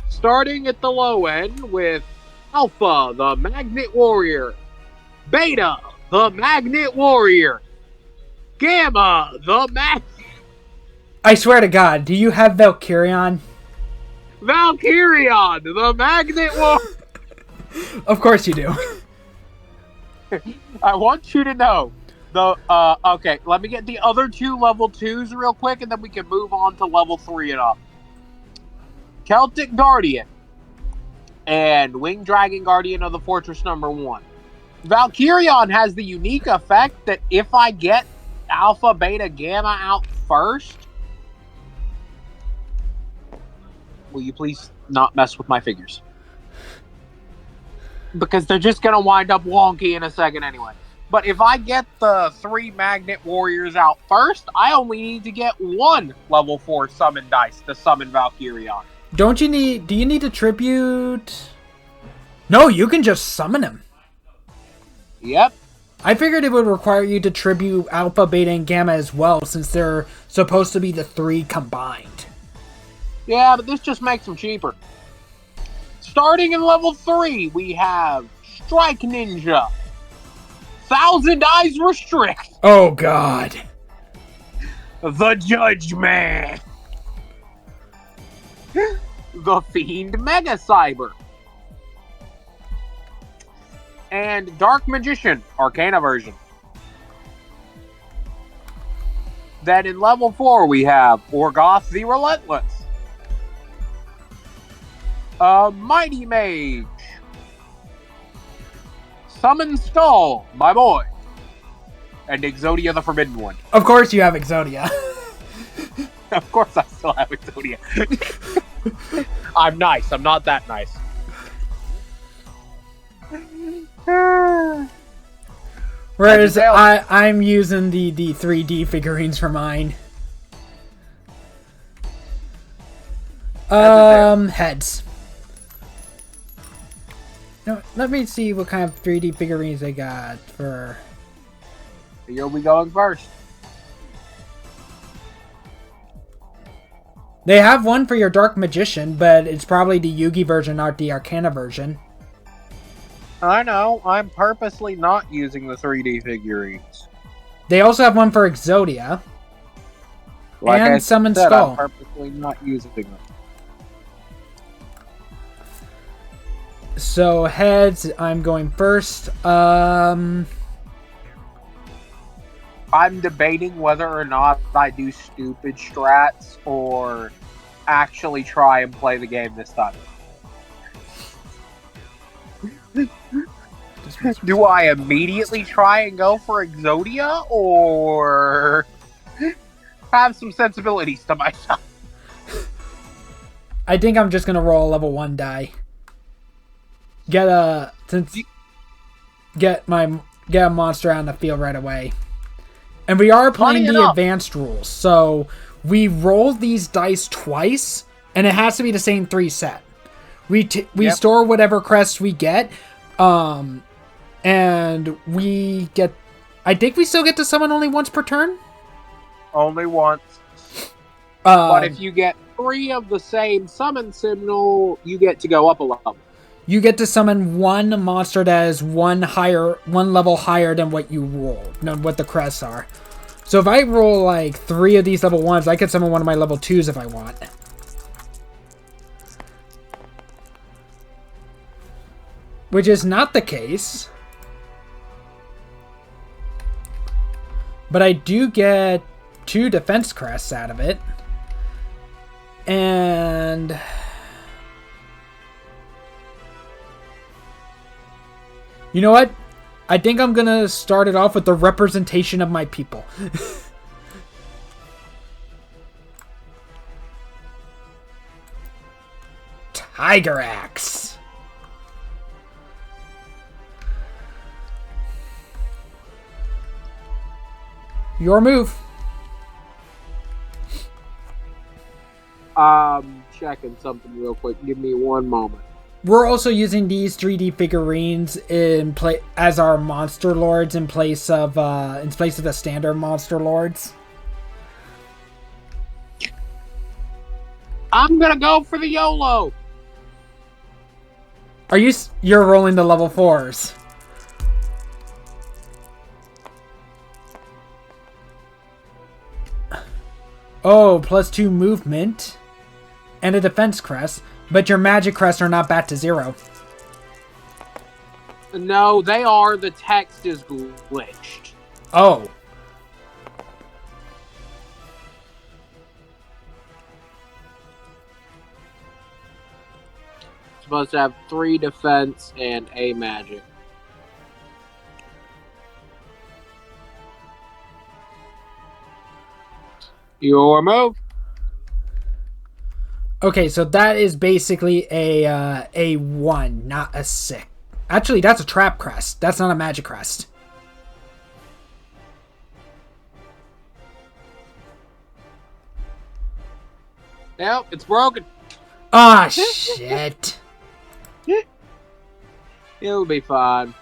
Starting at the low end with Alpha, the Magnet Warrior. Beta, the Magnet Warrior. Gamma, the Magnet... I swear to God, do you have Valkyrion? Valkyrion, the Magnet Warrior. Of course you do. I want you to know. Okay, let me get the other two level 2s real quick, and then we can move on to level 3 and up. Celtic Guardian and Winged Dragon Guardian of the Fortress #1. Valkyrion has the unique effect that if I get Alpha, Beta, Gamma out first, will you please not mess with my figures? Because they're just going to wind up wonky in a second anyway. But if I get the 3 Magnet Warriors out first, I only need to get 1 level 4 summon dice to summon Valkyrion. Do you need to tribute? No, you can just summon him. Yep. I figured it would require you to tribute Alpha, Beta, and Gamma as well, since they're supposed to be the 3 combined. Yeah, but this just makes them cheaper. Starting in level 3, we have Strike Ninja. 1,000 Eyes Restrict. Oh, God. The Judgment. The Fiend Mega Cyber. And Dark Magician, Arcana version. Then in level 4, we have Orgoth the Relentless. Mighty Mage. Summon Skull, my boy. And Exodia the Forbidden One. Of course you have Exodia. Of course I still have Exodia. I'm nice. I'm not that nice. Whereas I'm using the 3D figurines for mine. Heads. No, let me see what kind of 3D figurines they got for... You'll be going first. They have one for your Dark Magician, but it's probably the Yugi version, not the Arcana version. I know. I'm purposely not using the 3D figurines. They also have one for Exodia. Like and I Summon said, Skull. I'm purposely not using them. So, heads, I'm going first. I'm debating whether or not I do stupid strats or actually try and play the game this time. Do I immediately try and go for Exodia or have some sensibilities to myself? I think I'm just gonna roll a level 1 die. Get a monster on the field right away. And we are playing the advanced rules, so we roll these dice twice, and it has to be the same 3 set. We store whatever crests we get, and we get. I think we still get to summon only once per turn. Only once. But if you get 3 of the same summon signal, you get to go up a level. You get to summon one monster that is one level higher than what you roll, than what the crests are. So if I roll like 3 of these level 1s, I could summon one of my level 2s if I want. Which is not the case. But I do get 2 defense crests out of it. And you know what? I think I'm gonna start it off with the representation of my people. Tiger Axe. Your move. Checking something real quick. Give me one moment. We're also using these 3D figurines as our monster lords in place of the standard monster lords. I'm gonna go for the YOLO. You're rolling the level 4s? Oh, +2 movement and a defense crest, but your magic crests are not back to 0. No, they are. The text is glitched. Oh. Supposed to have 3 defense and a magic. Your move. Okay, so that is basically a 1, not a 6. Actually, that's a trap crest. That's not a magic crest. Nope, it's broken. Ah, shit. It'll be fine.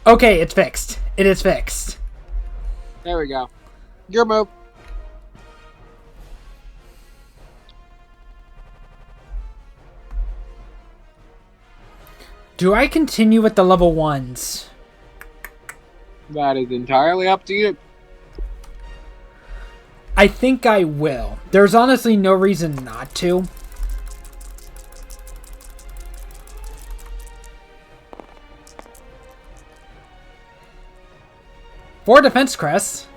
Okay, it's fixed. It is fixed. There we go. Your move. Do I continue with the level 1s? That is entirely up to you. I think I will. There's honestly no reason not to. Four defense crests.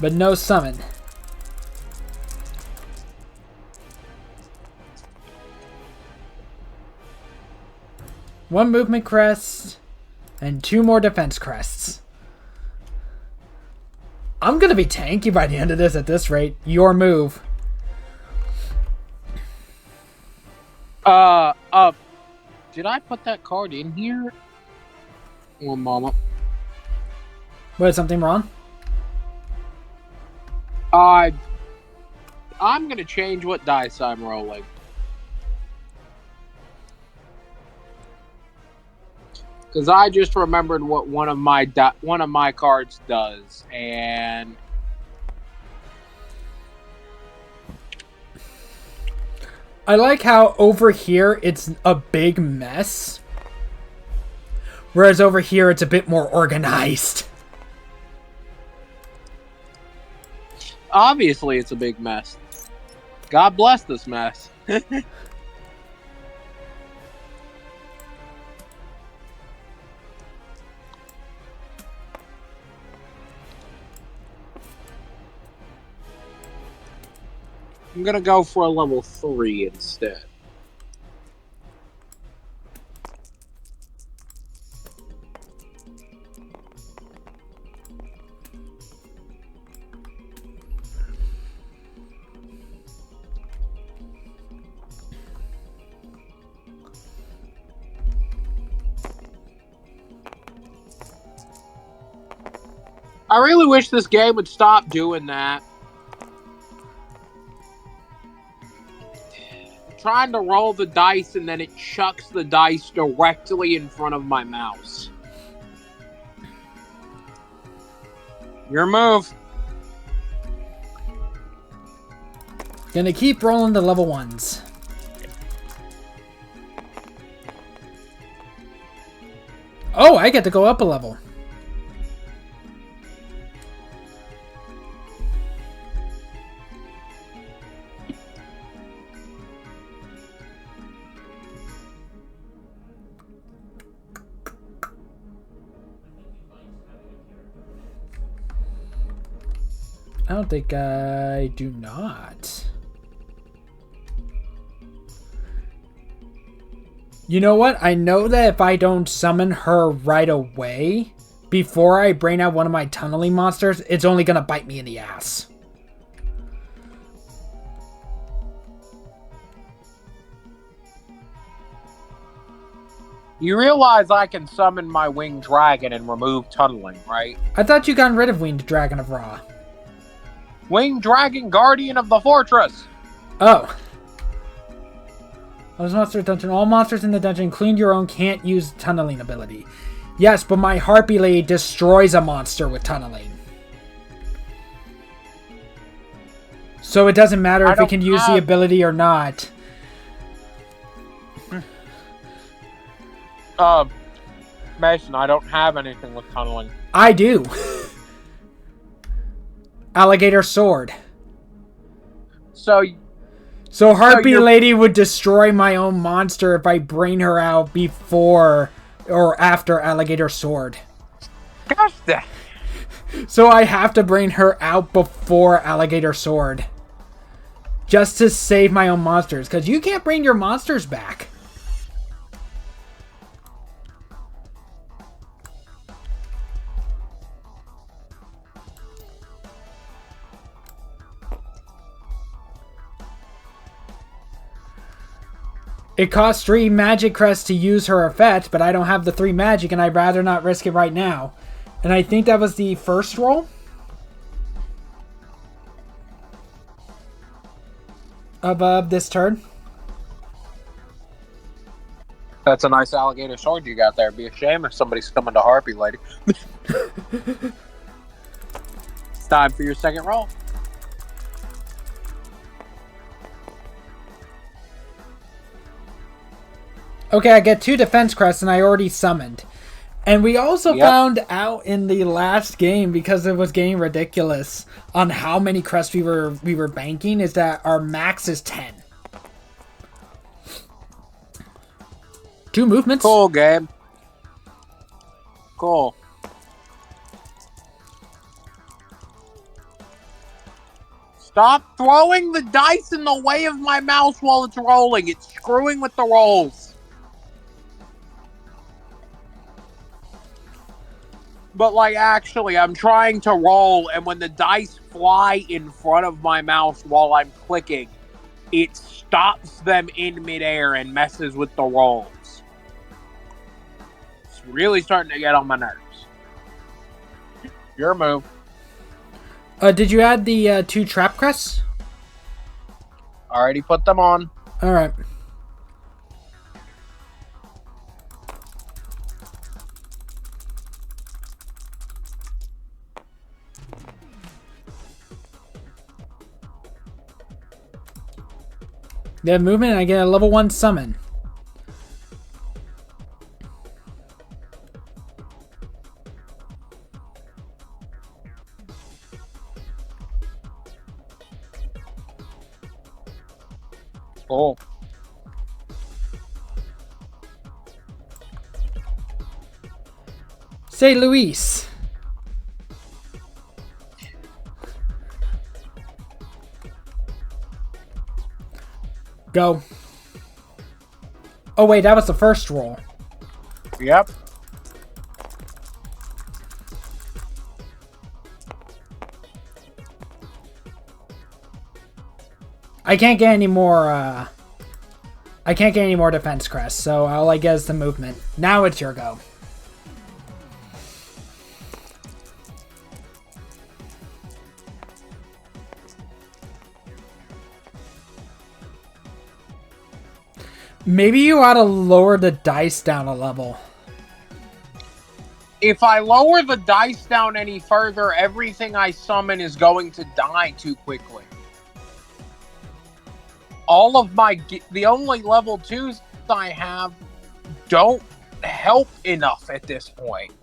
But no summon. One movement crest. And 2 more defense crests. I'm gonna be tanky by the end of this at this rate. Your move. Did I put that card in here? One moment. Was something wrong? I'm gonna change what dice I'm rolling. Because I just remembered what one of my cards does, and I like how over here it's a big mess. Whereas over here it's a bit more organized. Obviously it's a big mess. God bless this mess. I'm gonna go for a level 3 instead. I really wish this game would stop doing that. Trying to roll the dice and then it chucks the dice directly in front of my mouse. Your move. Gonna keep rolling the level 1s. Oh, I get to go up a level. I don't think I do not. You know what? I know that if I don't summon her right away, before I bring out one of my tunneling monsters, it's only going to bite me in the ass. You realize I can summon my winged dragon and remove tunneling, right? I thought you got rid of Winged Dragon of Ra. Winged dragon, guardian of the fortress. Oh. Those monster dungeon. All monsters in the dungeon, including your own, can't use tunneling ability. Yes, but my Harpy Lady destroys a monster with tunneling. So it doesn't matter if it can use the ability or not. Mason, I don't have anything with tunneling. I do. Alligator Sword. So Harpy Lady would destroy my own monster if I bring her out before or after Alligator Sword. Gosh dang. So I have to bring her out before Alligator Sword. Just to save my own monsters. Because you can't bring your monsters back. It costs 3 magic crests to use her effect, but I don't have the 3 magic and I'd rather not risk it right now. And I think that was the first roll of this turn. That's a nice alligator sword you got there. It'd be a shame if somebody summoned a Harpy Lady. It's time for your second roll. Okay, I get 2 defense crests and I already summoned. And we also found out in the last game, because it was getting ridiculous on how many crests we were banking, is that our max is 10. 2 movements. Cool, Gabe. Cool. Stop throwing the dice in the way of my mouse while it's rolling. It's screwing with the rolls. But, like, actually, I'm trying to roll, and when the dice fly in front of my mouse while I'm clicking, it stops them in midair and messes with the rolls. It's really starting to get on my nerves. Your move. Did you add the 2 trap crests? Already put them on. Alright. They have movement and I get a level 1 summon. Oh. Say Luis. Go. Oh wait, that was the first roll. Yep. I can't get any more, I can't get any more defense crests, so all I get is the movement. Now it's your go. Maybe you ought to lower the dice down a level. If I lower the dice down any further, everything I summon is going to die too quickly. All of the only level 2s I have don't help enough at this point.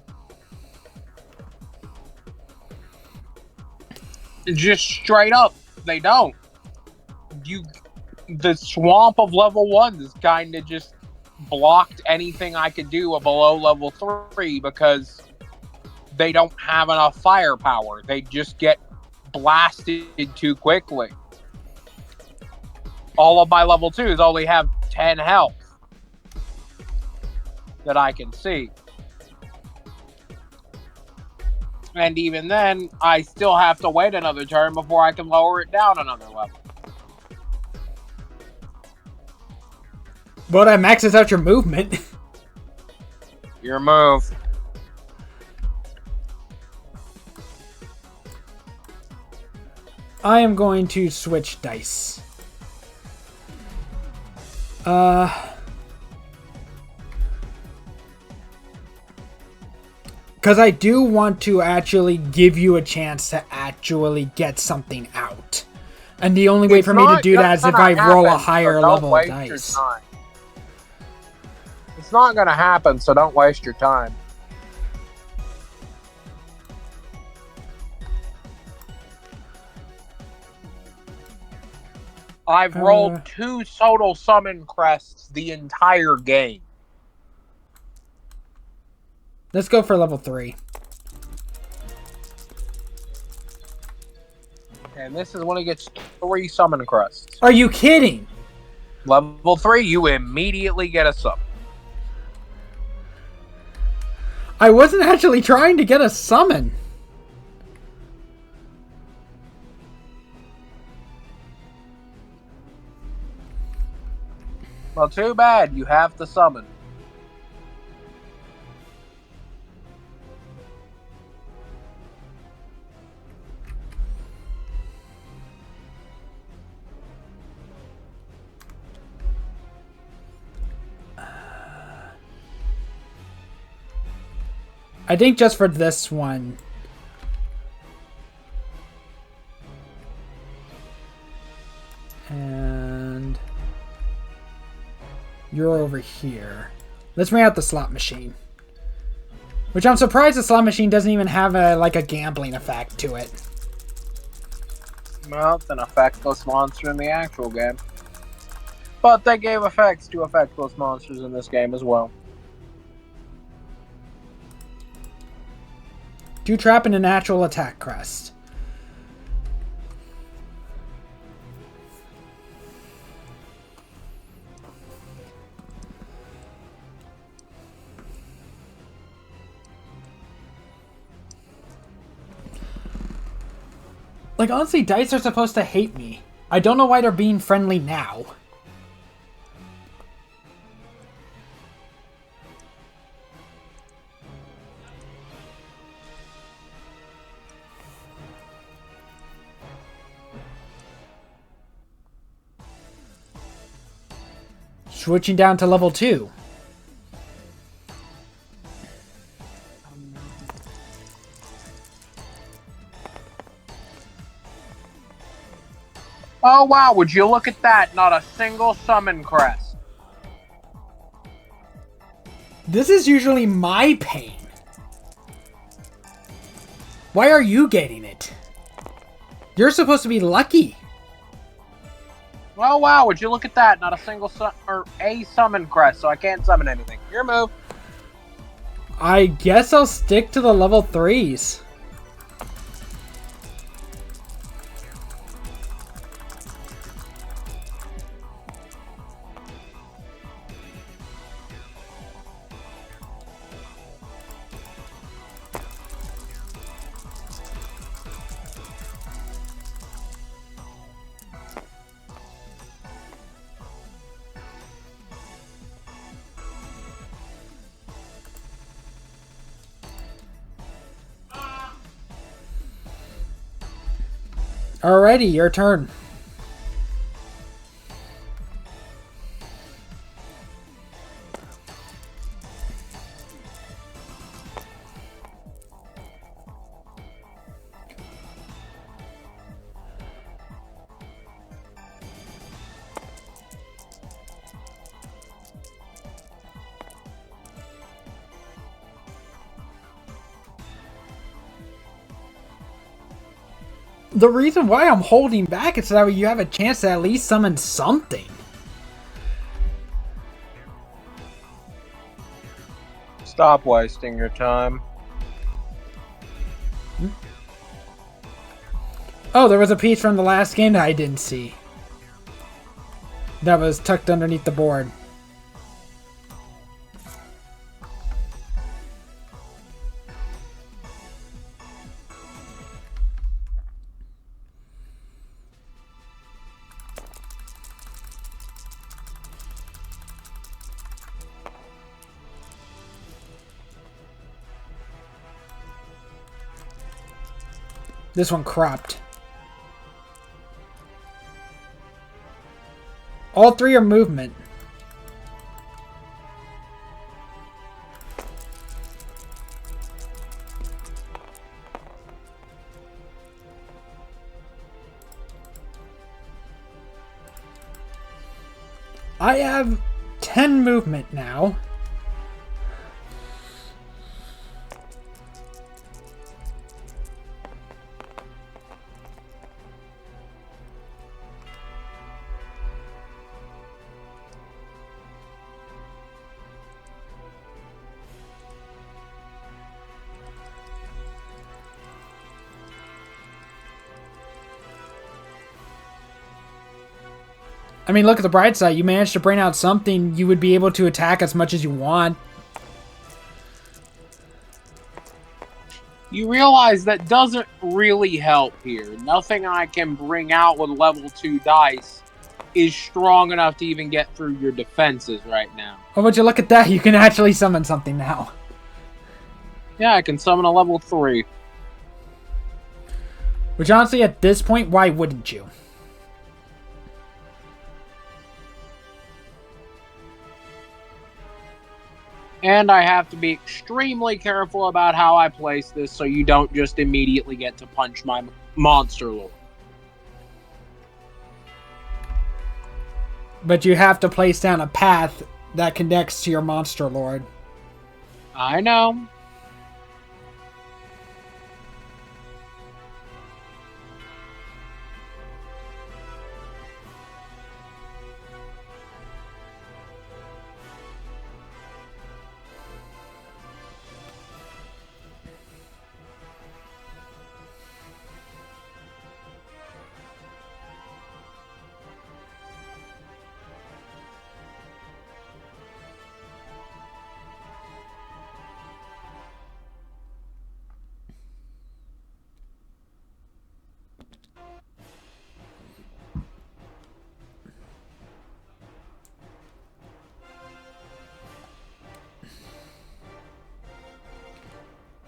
Just straight up, they don't. The swamp of level 1s kind of just blocked anything I could do below level 3 because they don't have enough firepower. They just get blasted too quickly. All of my level 2s only have 10 health that I can see. And even then, I still have to wait another turn before I can lower it down another level. Well, that maxes out your movement. Your move. I am going to switch dice. Because I do want to actually give you a chance to actually get something out. And the only way for me to do that is if I roll a higher level dice. It's not going to happen, so don't waste your time. I've rolled 2 total summon crests the entire game. Let's go for level 3. And this is when he gets 3 summon crests. Are you kidding? Level 3, you immediately get a summon. I wasn't actually trying to get a summon. Well, too bad. You have to summon. I think just for this one. And you're over here. Let's bring out the slot machine. Which I'm surprised the slot machine doesn't even have a gambling effect to it. Well, it's an effectless monster in the actual game. But they gave effects to effectless monsters in this game as well. 2 trap and a natural attack crest. Like, honestly, dice are supposed to hate me. I don't know why they're being friendly now. Switching down to level 2. Oh wow, would you look at that? Not a single summon crest. This is usually my pain. Why are you getting it? You're supposed to be lucky. Oh wow, would you look at that? Not a single summon crest, so I can't summon anything. Your move. I guess I'll stick to the level 3s. Alrighty, your turn. The reason why I'm holding back is so that you have a chance to at least summon something. Stop wasting your time. Oh, there was a piece from the last game that I didn't see. That was tucked underneath the board. This one cropped. All three are movement. I have 10 movement now. I mean, look at the bright side. You managed to bring out something. You would be able to attack as much as you want. You realize that doesn't really help here. Nothing I can bring out with level 2 dice is strong enough to even get through your defenses right now. Oh, would you look at that? You can actually summon something now. Yeah, I can summon a level 3. Which honestly, at this point, why wouldn't you? And I have to be extremely careful about how I place this so you don't just immediately get to punch my monster lord. But you have to place down a path that connects to your monster lord. I know.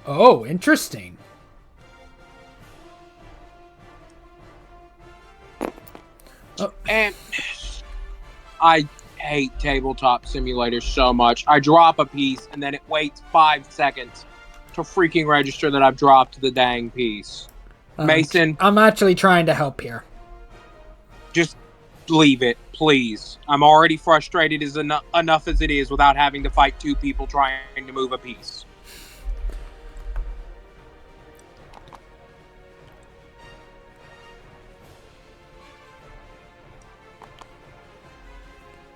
Oh, interesting. Oh. And I hate tabletop simulators so much. I drop a piece and then it waits 5 seconds to freaking register that I've dropped the dang piece. Mason, I'm actually trying to help here. Just leave it, please. I'm already frustrated enough as it is without having to fight 2 people trying to move a piece.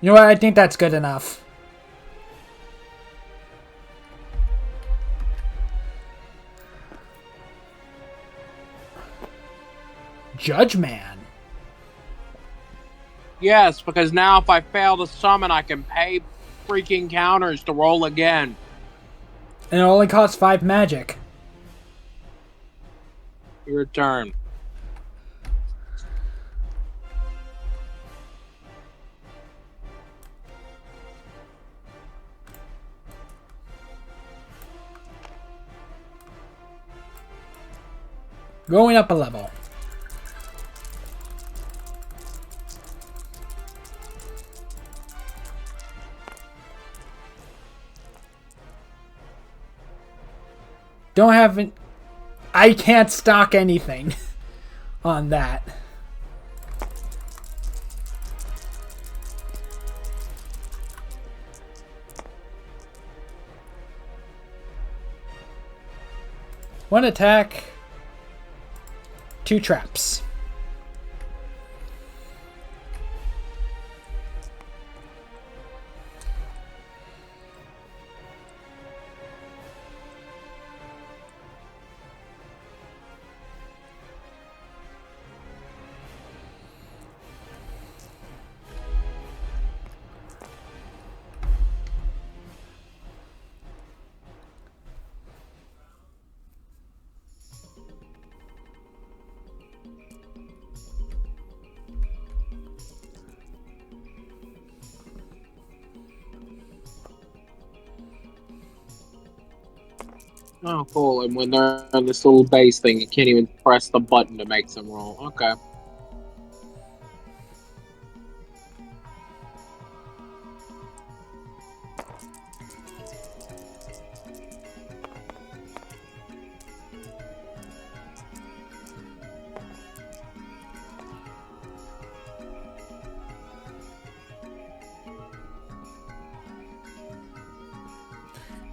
You know what? I think that's good enough. Judge Man. Yes, because now if I fail to summon, I can pay freaking counters to roll again. And it only costs 5 magic. Your turn. Going up a level. Don't have... I can't stock anything on that. One attack. 2 traps. Oh, cool. And when they're on this little base thing, you can't even press the button to make them roll. Okay.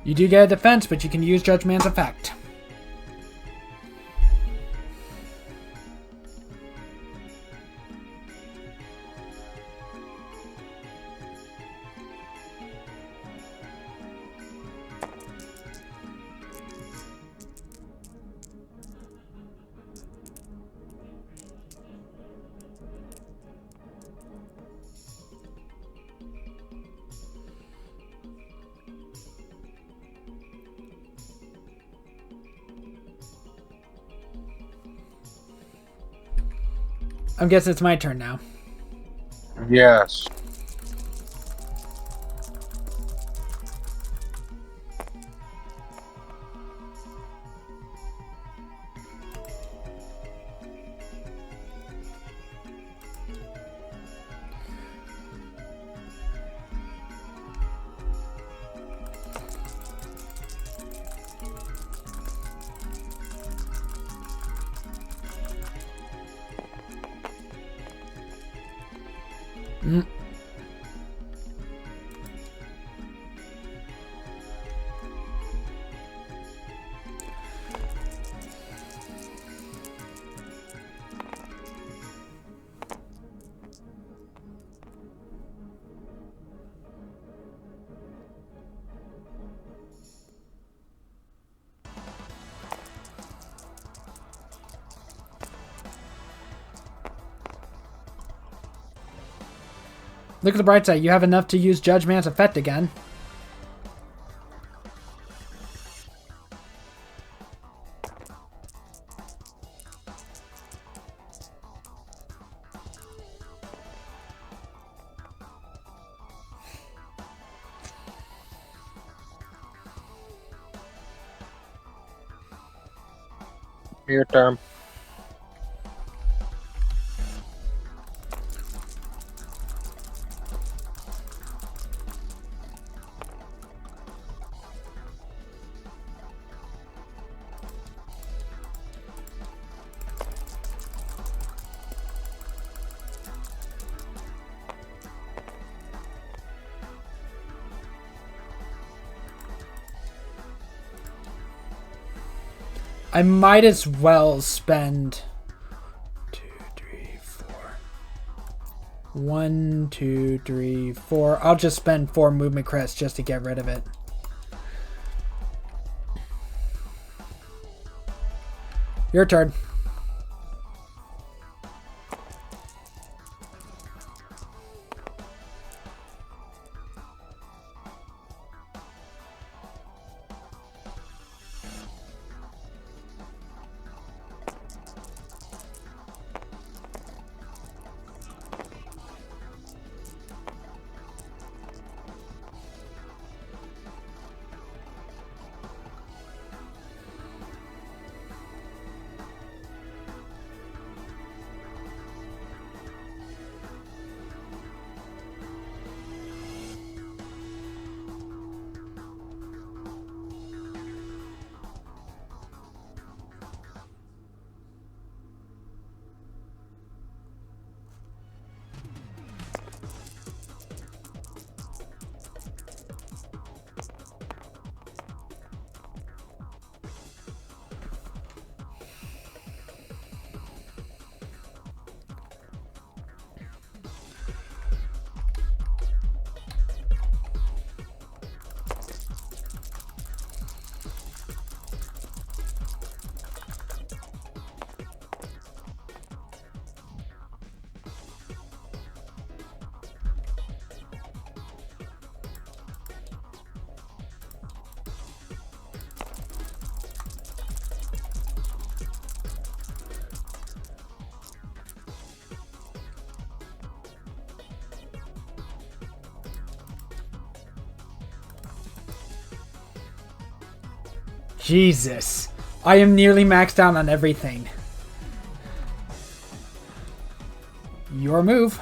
You do get a defense, but you can use Judge Man's effect. I'm guessing it's my turn now. Yes. Look at the bright side. You have enough to use Judge Man's effect again. Your turn. I might as well spend 2, 3, 4. 1, 2, 3, 4. I'll just spend 4 movement crests just to get rid of it. Your turn. Jesus. I am nearly maxed out on everything. Your move.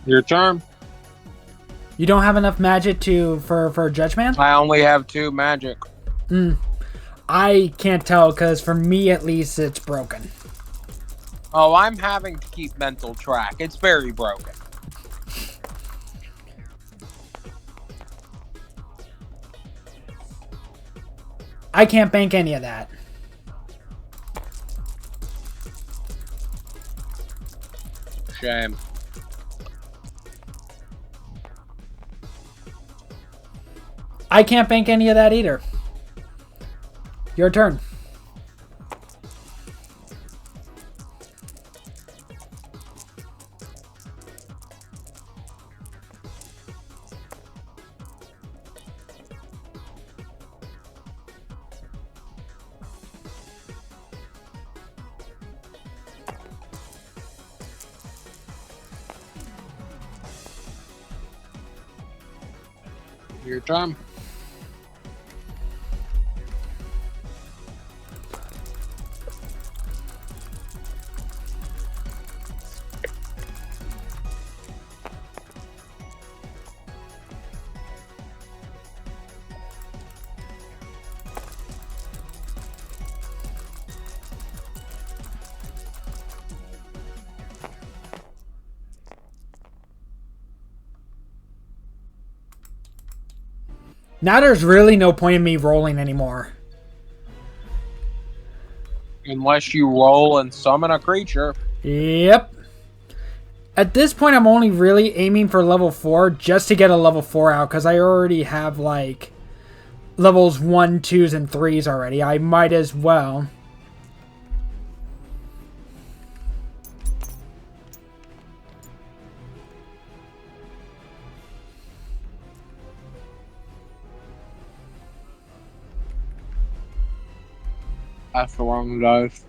Your turn. You don't have enough magic for Judgment? I only have 2 magic. I can't tell, because for me at least it's broken. Oh, I'm having to keep mental track. It's very broken. I can't bank any of that. Shame. I can't bank any of that either. Your turn. Your turn. Now there's really no point in me rolling anymore. Unless you roll and summon a creature. Yep. At this point, I'm only really aiming for level 4 just to get a level 4 out, because I already have, like, levels 1, 2s, and 3s already. I might as well. That's the wrong dice.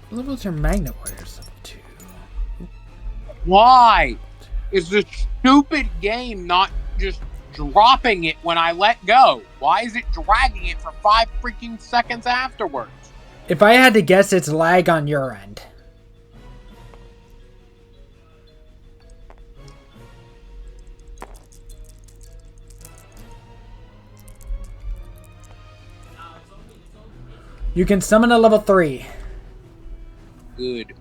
What levels are Magnet Warriors? Level 2. Why is this stupid game not just dropping it when I let go? Why is it dragging it for 5 freaking seconds afterwards? If I had to guess, it's lag on your end. You can summon a level 3. Good.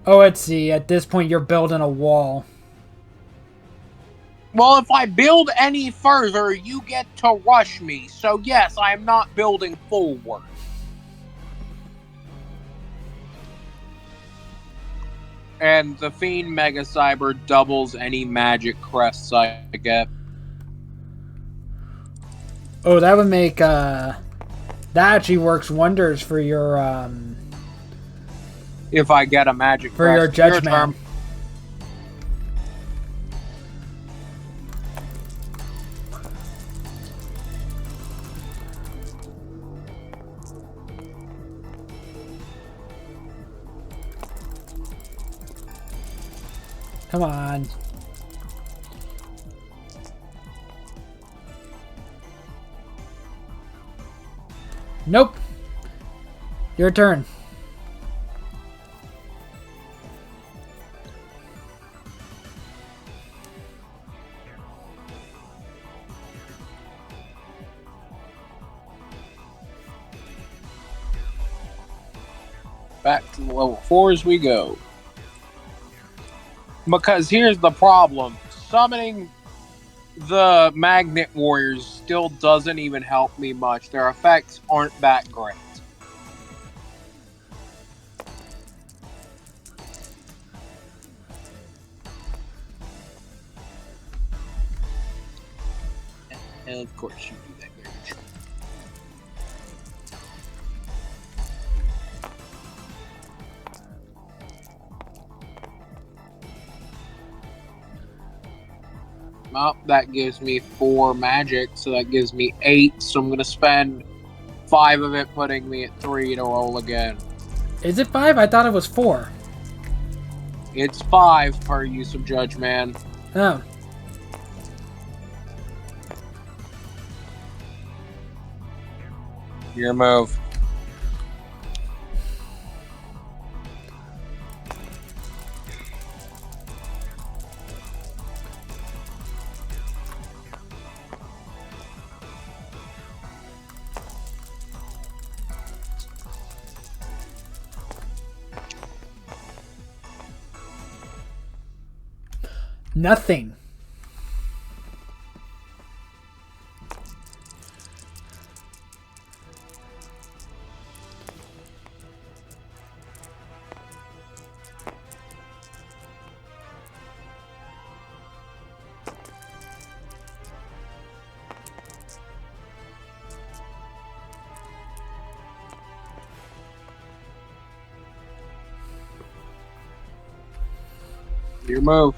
Oh, let's see. At this point, you're building a wall. Well, if I build any further, you get to rush me. So yes, I am not building forward. And the Fiend Mega Cyber doubles any magic crests I get. Oh, that would make, that actually works wonders for your, If I get a magic for your crest. Judgment. turn. Come on. Nope. Your turn. Back to the level 4 as we go. Because here's the problem. Summoning the Magnet Warriors still doesn't even help me much. Their effects aren't that great. And of course you do that, Gage. Well, that gives me 4 magic, so that gives me 8. So I'm going to spend 5 of it, putting me at 3 to roll again. Is it 5? I thought it was 4. It's 5 per use of Judge Man. Oh. Your move. Nothing. Your move.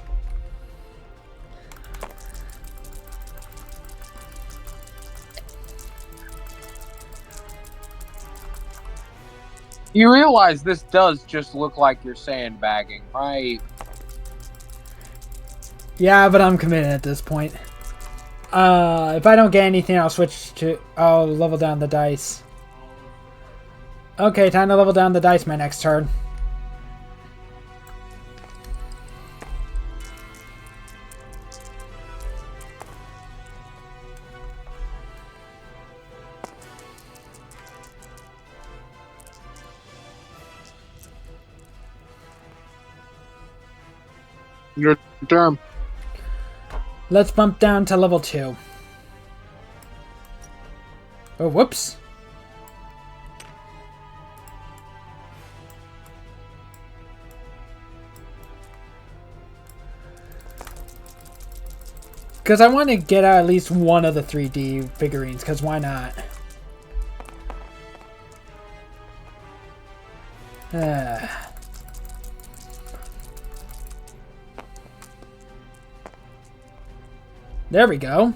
You realize this does just look like you're sandbagging, right? Yeah, but I'm committed at this point. If I don't get anything, I'll level down the dice. Okay, time to level down the dice my next turn. Your turn. Let's bump down to level 2. Oh, whoops. Because I want to get out at least one of the 3D figurines, because why not? There we go.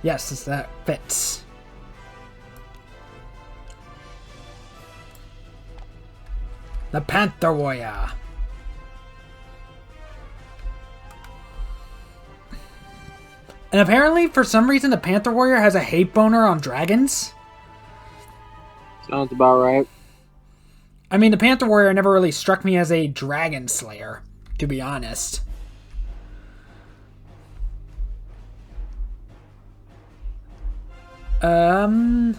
Yes, that fits. The Panther Warrior. And apparently, for some reason, the Panther Warrior has a hate boner on dragons. Sounds about right. I mean, the Panther Warrior never really struck me as a dragon slayer, to be honest. One,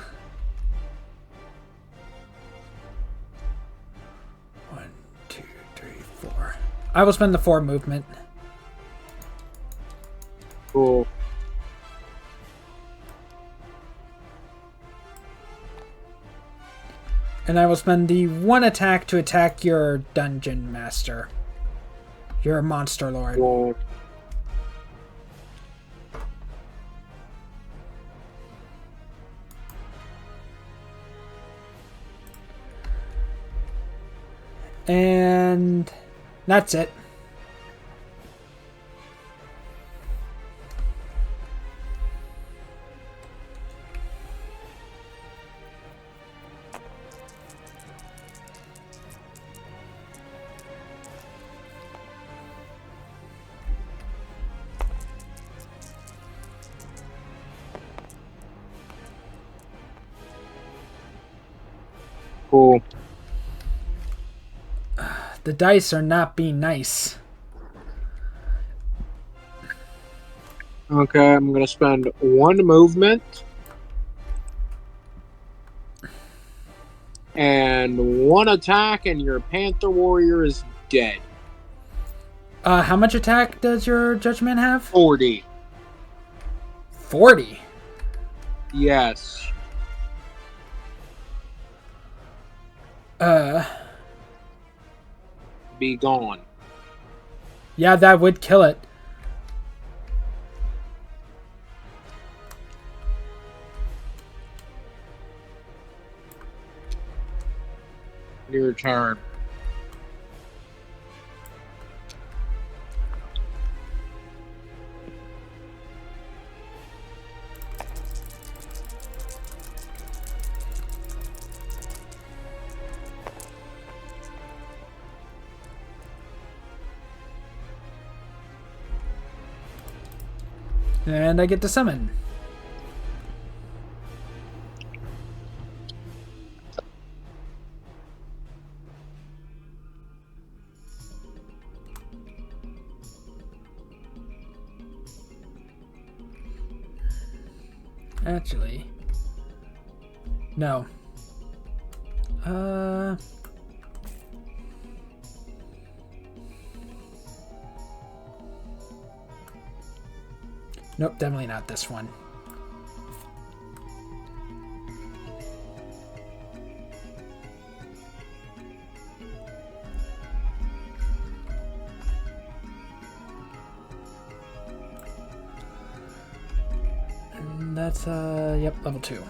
two, three, 4. I will spend the 4 movement. Cool. And I will spend the 1 attack to attack your dungeon master. Your monster lord. Cool. And that's it. Cool. The dice are not being nice. Okay, I'm gonna spend 1 movement and 1 attack, and your Panther Warrior is dead. How much attack does your Judgment have? 40. 40. Yes. Be gone. Yeah, that would kill it. Your turn. And I get to summon. Actually, no. Nope, definitely not this one. And that's, yep, level 2.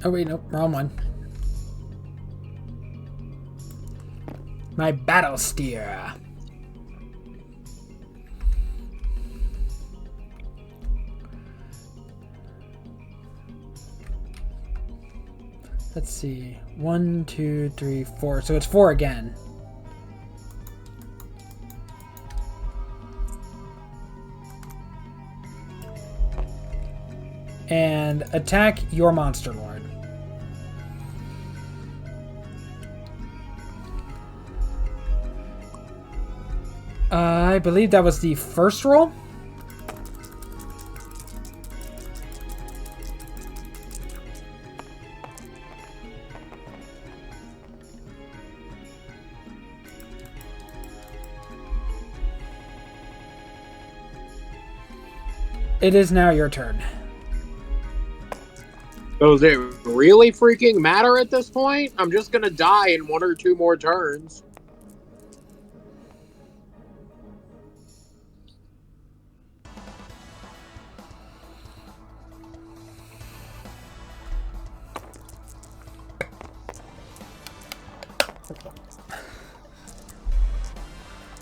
Oh wait, nope, wrong one. My battle steer. Let's see. 1, 2, 3, 4. So it's 4 again. And attack your monster lord. I believe that was the first roll. It is now your turn. Does it really freaking matter at this point? I'm just gonna die in 1 or 2 more turns.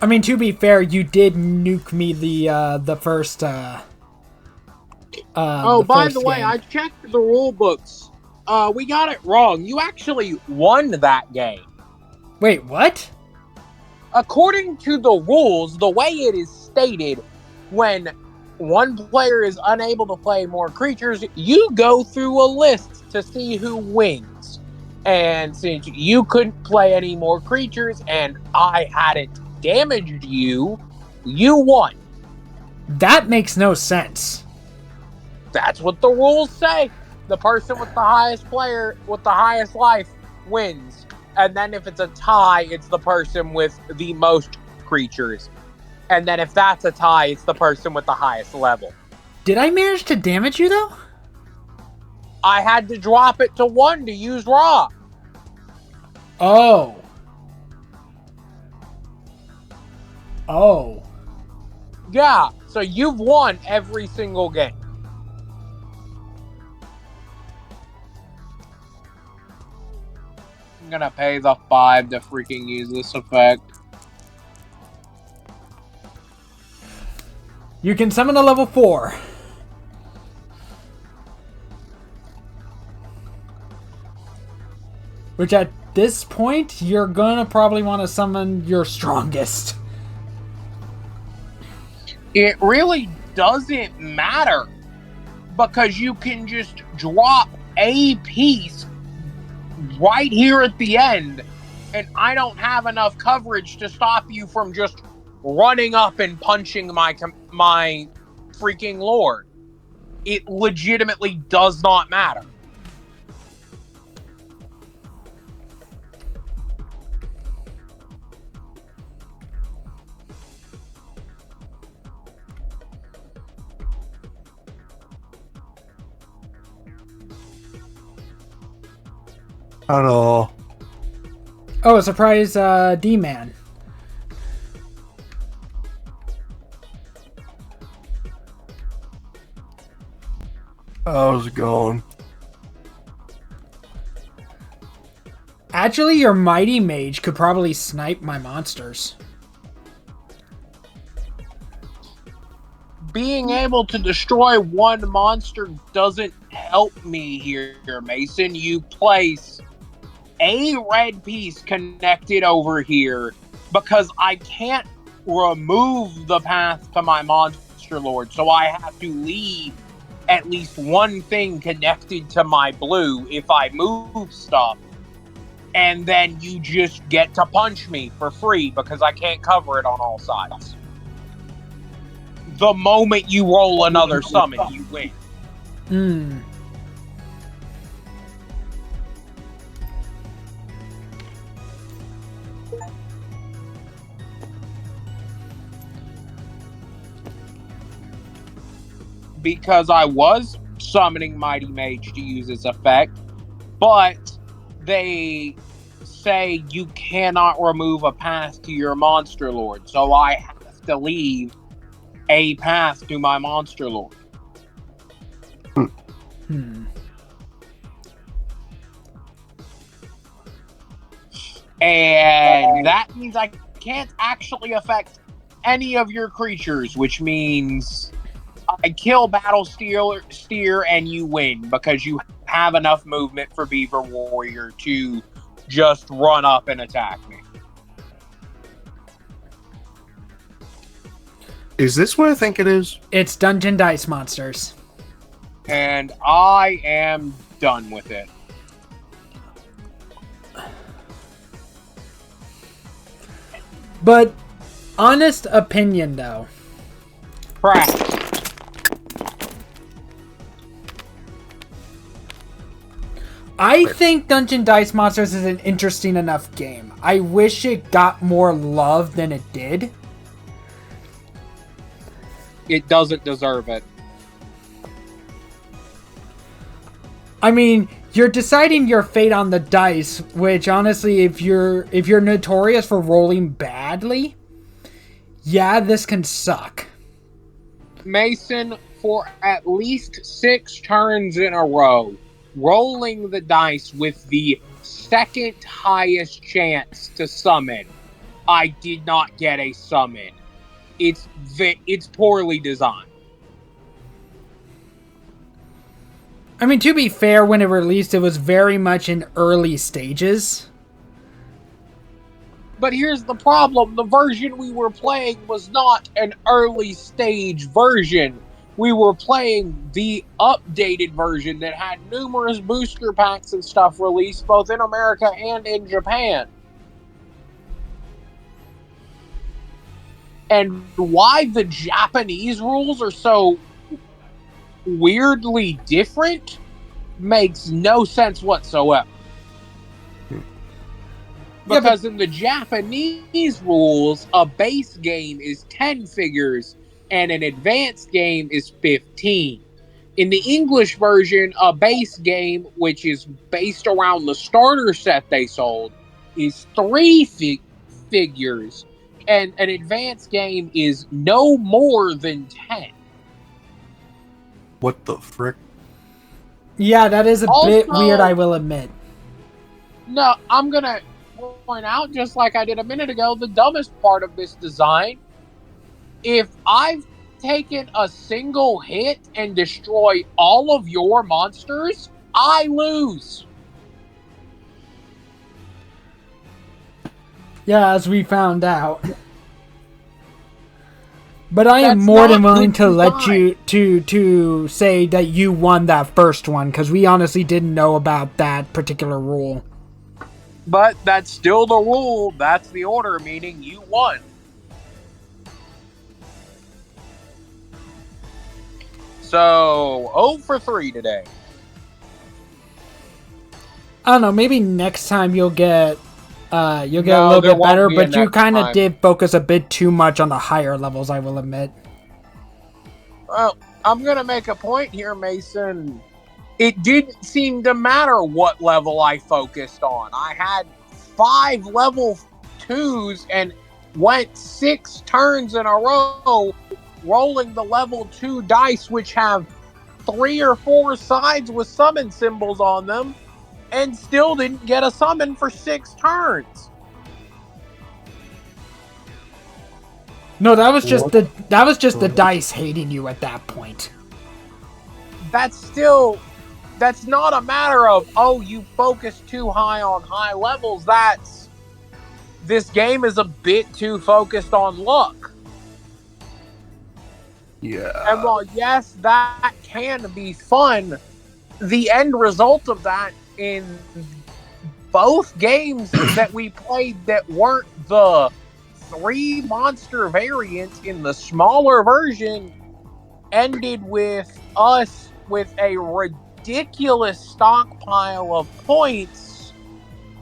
I mean, to be fair, you did nuke me the first. Oh, by the way, game. I checked the rule books. We got it wrong. You actually won that game. Wait, what? According to the rules, the way it is stated, when one player is unable to play more creatures, you go through a list to see who wins. And since you couldn't play any more creatures and I hadn't damaged you, you won. That makes no sense. That's what the rules say. The person with the highest player with the highest life wins. And then if it's a tie, it's the person with the most creatures. And then if that's a tie, it's the person with the highest level. Did I manage to damage you, though? I had to drop it to 1 to use Raw. Oh. Oh. Yeah, so you've won every single game. I'm gonna pay the 5 to freaking use this effect. You can summon a level 4. Which at this point, you're gonna probably want to summon your strongest. It really doesn't matter because you can just drop a piece right here at the end, and I don't have enough coverage to stop you from just running up and punching my freaking lord. It legitimately does not matter. Hello. Oh, a surprise D-Man. How's it going? Actually, your Mighty Mage could probably snipe my monsters. Being able to destroy one monster doesn't help me here, Mason. You place a red piece connected over here because I can't remove the path to my monster lord, so I have to leave at least one thing connected to my blue if I move stuff, and then you just get to punch me for free because I can't cover it on all sides. The moment you roll another summon, you win. Hmm. Because I was summoning Mighty Mage to use its effect, but they say you cannot remove a path to your monster lord, so I have to leave a path to my monster lord. Hmm. And that means I can't actually affect any of your creatures, which means I kill Battle Steer and you win because you have enough movement for Beaver Warrior to just run up and attack me. Is this what I think it is? It's Dungeon Dice Monsters. And I am done with it. But, honest opinion though. Crap. I think Dungeon Dice Monsters is an interesting enough game. I wish it got more love than it did. It doesn't deserve it. I mean, you're deciding your fate on the dice, which honestly, if you're notorious for rolling badly, yeah, this can suck. Mason, for at least 6 turns in a row, rolling the dice with the second highest chance to summon, I did not get a summon. It's poorly designed. I mean, to be fair, when it released, it was very much in early stages. But here's the problem. The version we were playing was not an early stage version. We were playing the updated version that had numerous booster packs and stuff released both in America and in Japan. And why the Japanese rules are so weirdly different makes no sense whatsoever. Because in the Japanese rules, a base game is 10 figures and an advanced game is 15. In the English version, a base game, which is based around the starter set they sold, is 3 figures, and an advanced game is no more than 10. What the frick? Yeah, that is a bit Also, weird, I will admit. No, I'm going to point out, just like I did a minute ago, the dumbest part of this design. If I've taken a single hit and destroy all of your monsters, I lose. Yeah, as we found out. But I am That's more than not willing good to let design. you to say that you won that first one, because we honestly didn't know about that particular rule. But that's still the rule. That's the order, meaning you won. So 0 for 3 today. I don't know, maybe next time you'll get a No, little there bit won't better, be a but you next kind of time. did focus a bit too much on the higher levels, I will admit. Well, I'm going to make a point here, Mason. It didn't seem to matter what level I focused on. I had 5 level 2s and went 6 turns in a row rolling the level 2 dice, which have 3 or 4 sides with summon symbols on them, and still didn't get a summon for 6 turns. No, that was just the dice hating you at that point. That's not a matter of, oh, you focus too high on high levels. This game is a bit too focused on luck. Yeah. And while, yes, that can be fun, the end result of that in both games that we played that weren't the 3 monster variants in the smaller version ended with us with a ridiculous stockpile of points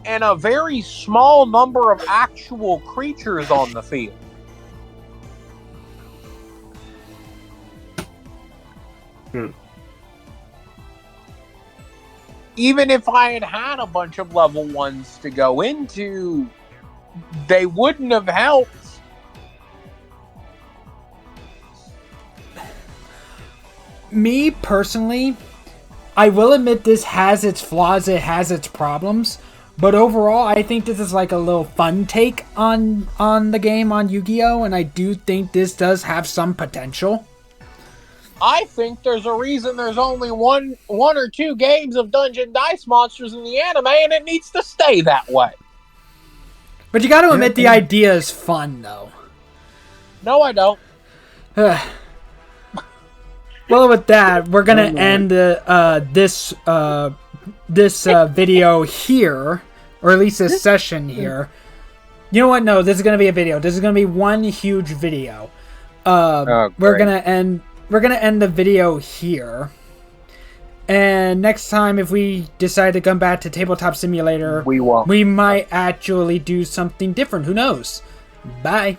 and a very small number of actual creatures on the field. Even if I had had a bunch of level 1s to go into, they wouldn't have helped. Me personally, I will admit this has its flaws, it has its problems, but overall I think this is like a little fun take on the game on Yu-Gi-Oh! And I do think this does have some potential. I think there's a reason there's only one or two games of Dungeon Dice Monsters in the anime, and it needs to stay that way. But you gotta admit the idea is fun, though. No, I don't. Well, with that, we're gonna end this video here, or at least this session here. You know what? No, this is gonna be a video. This is gonna be one huge video. We're gonna end the video here. And next time, if we decide to come back to Tabletop Simulator, We won't. We might actually do something different. Who knows? Bye.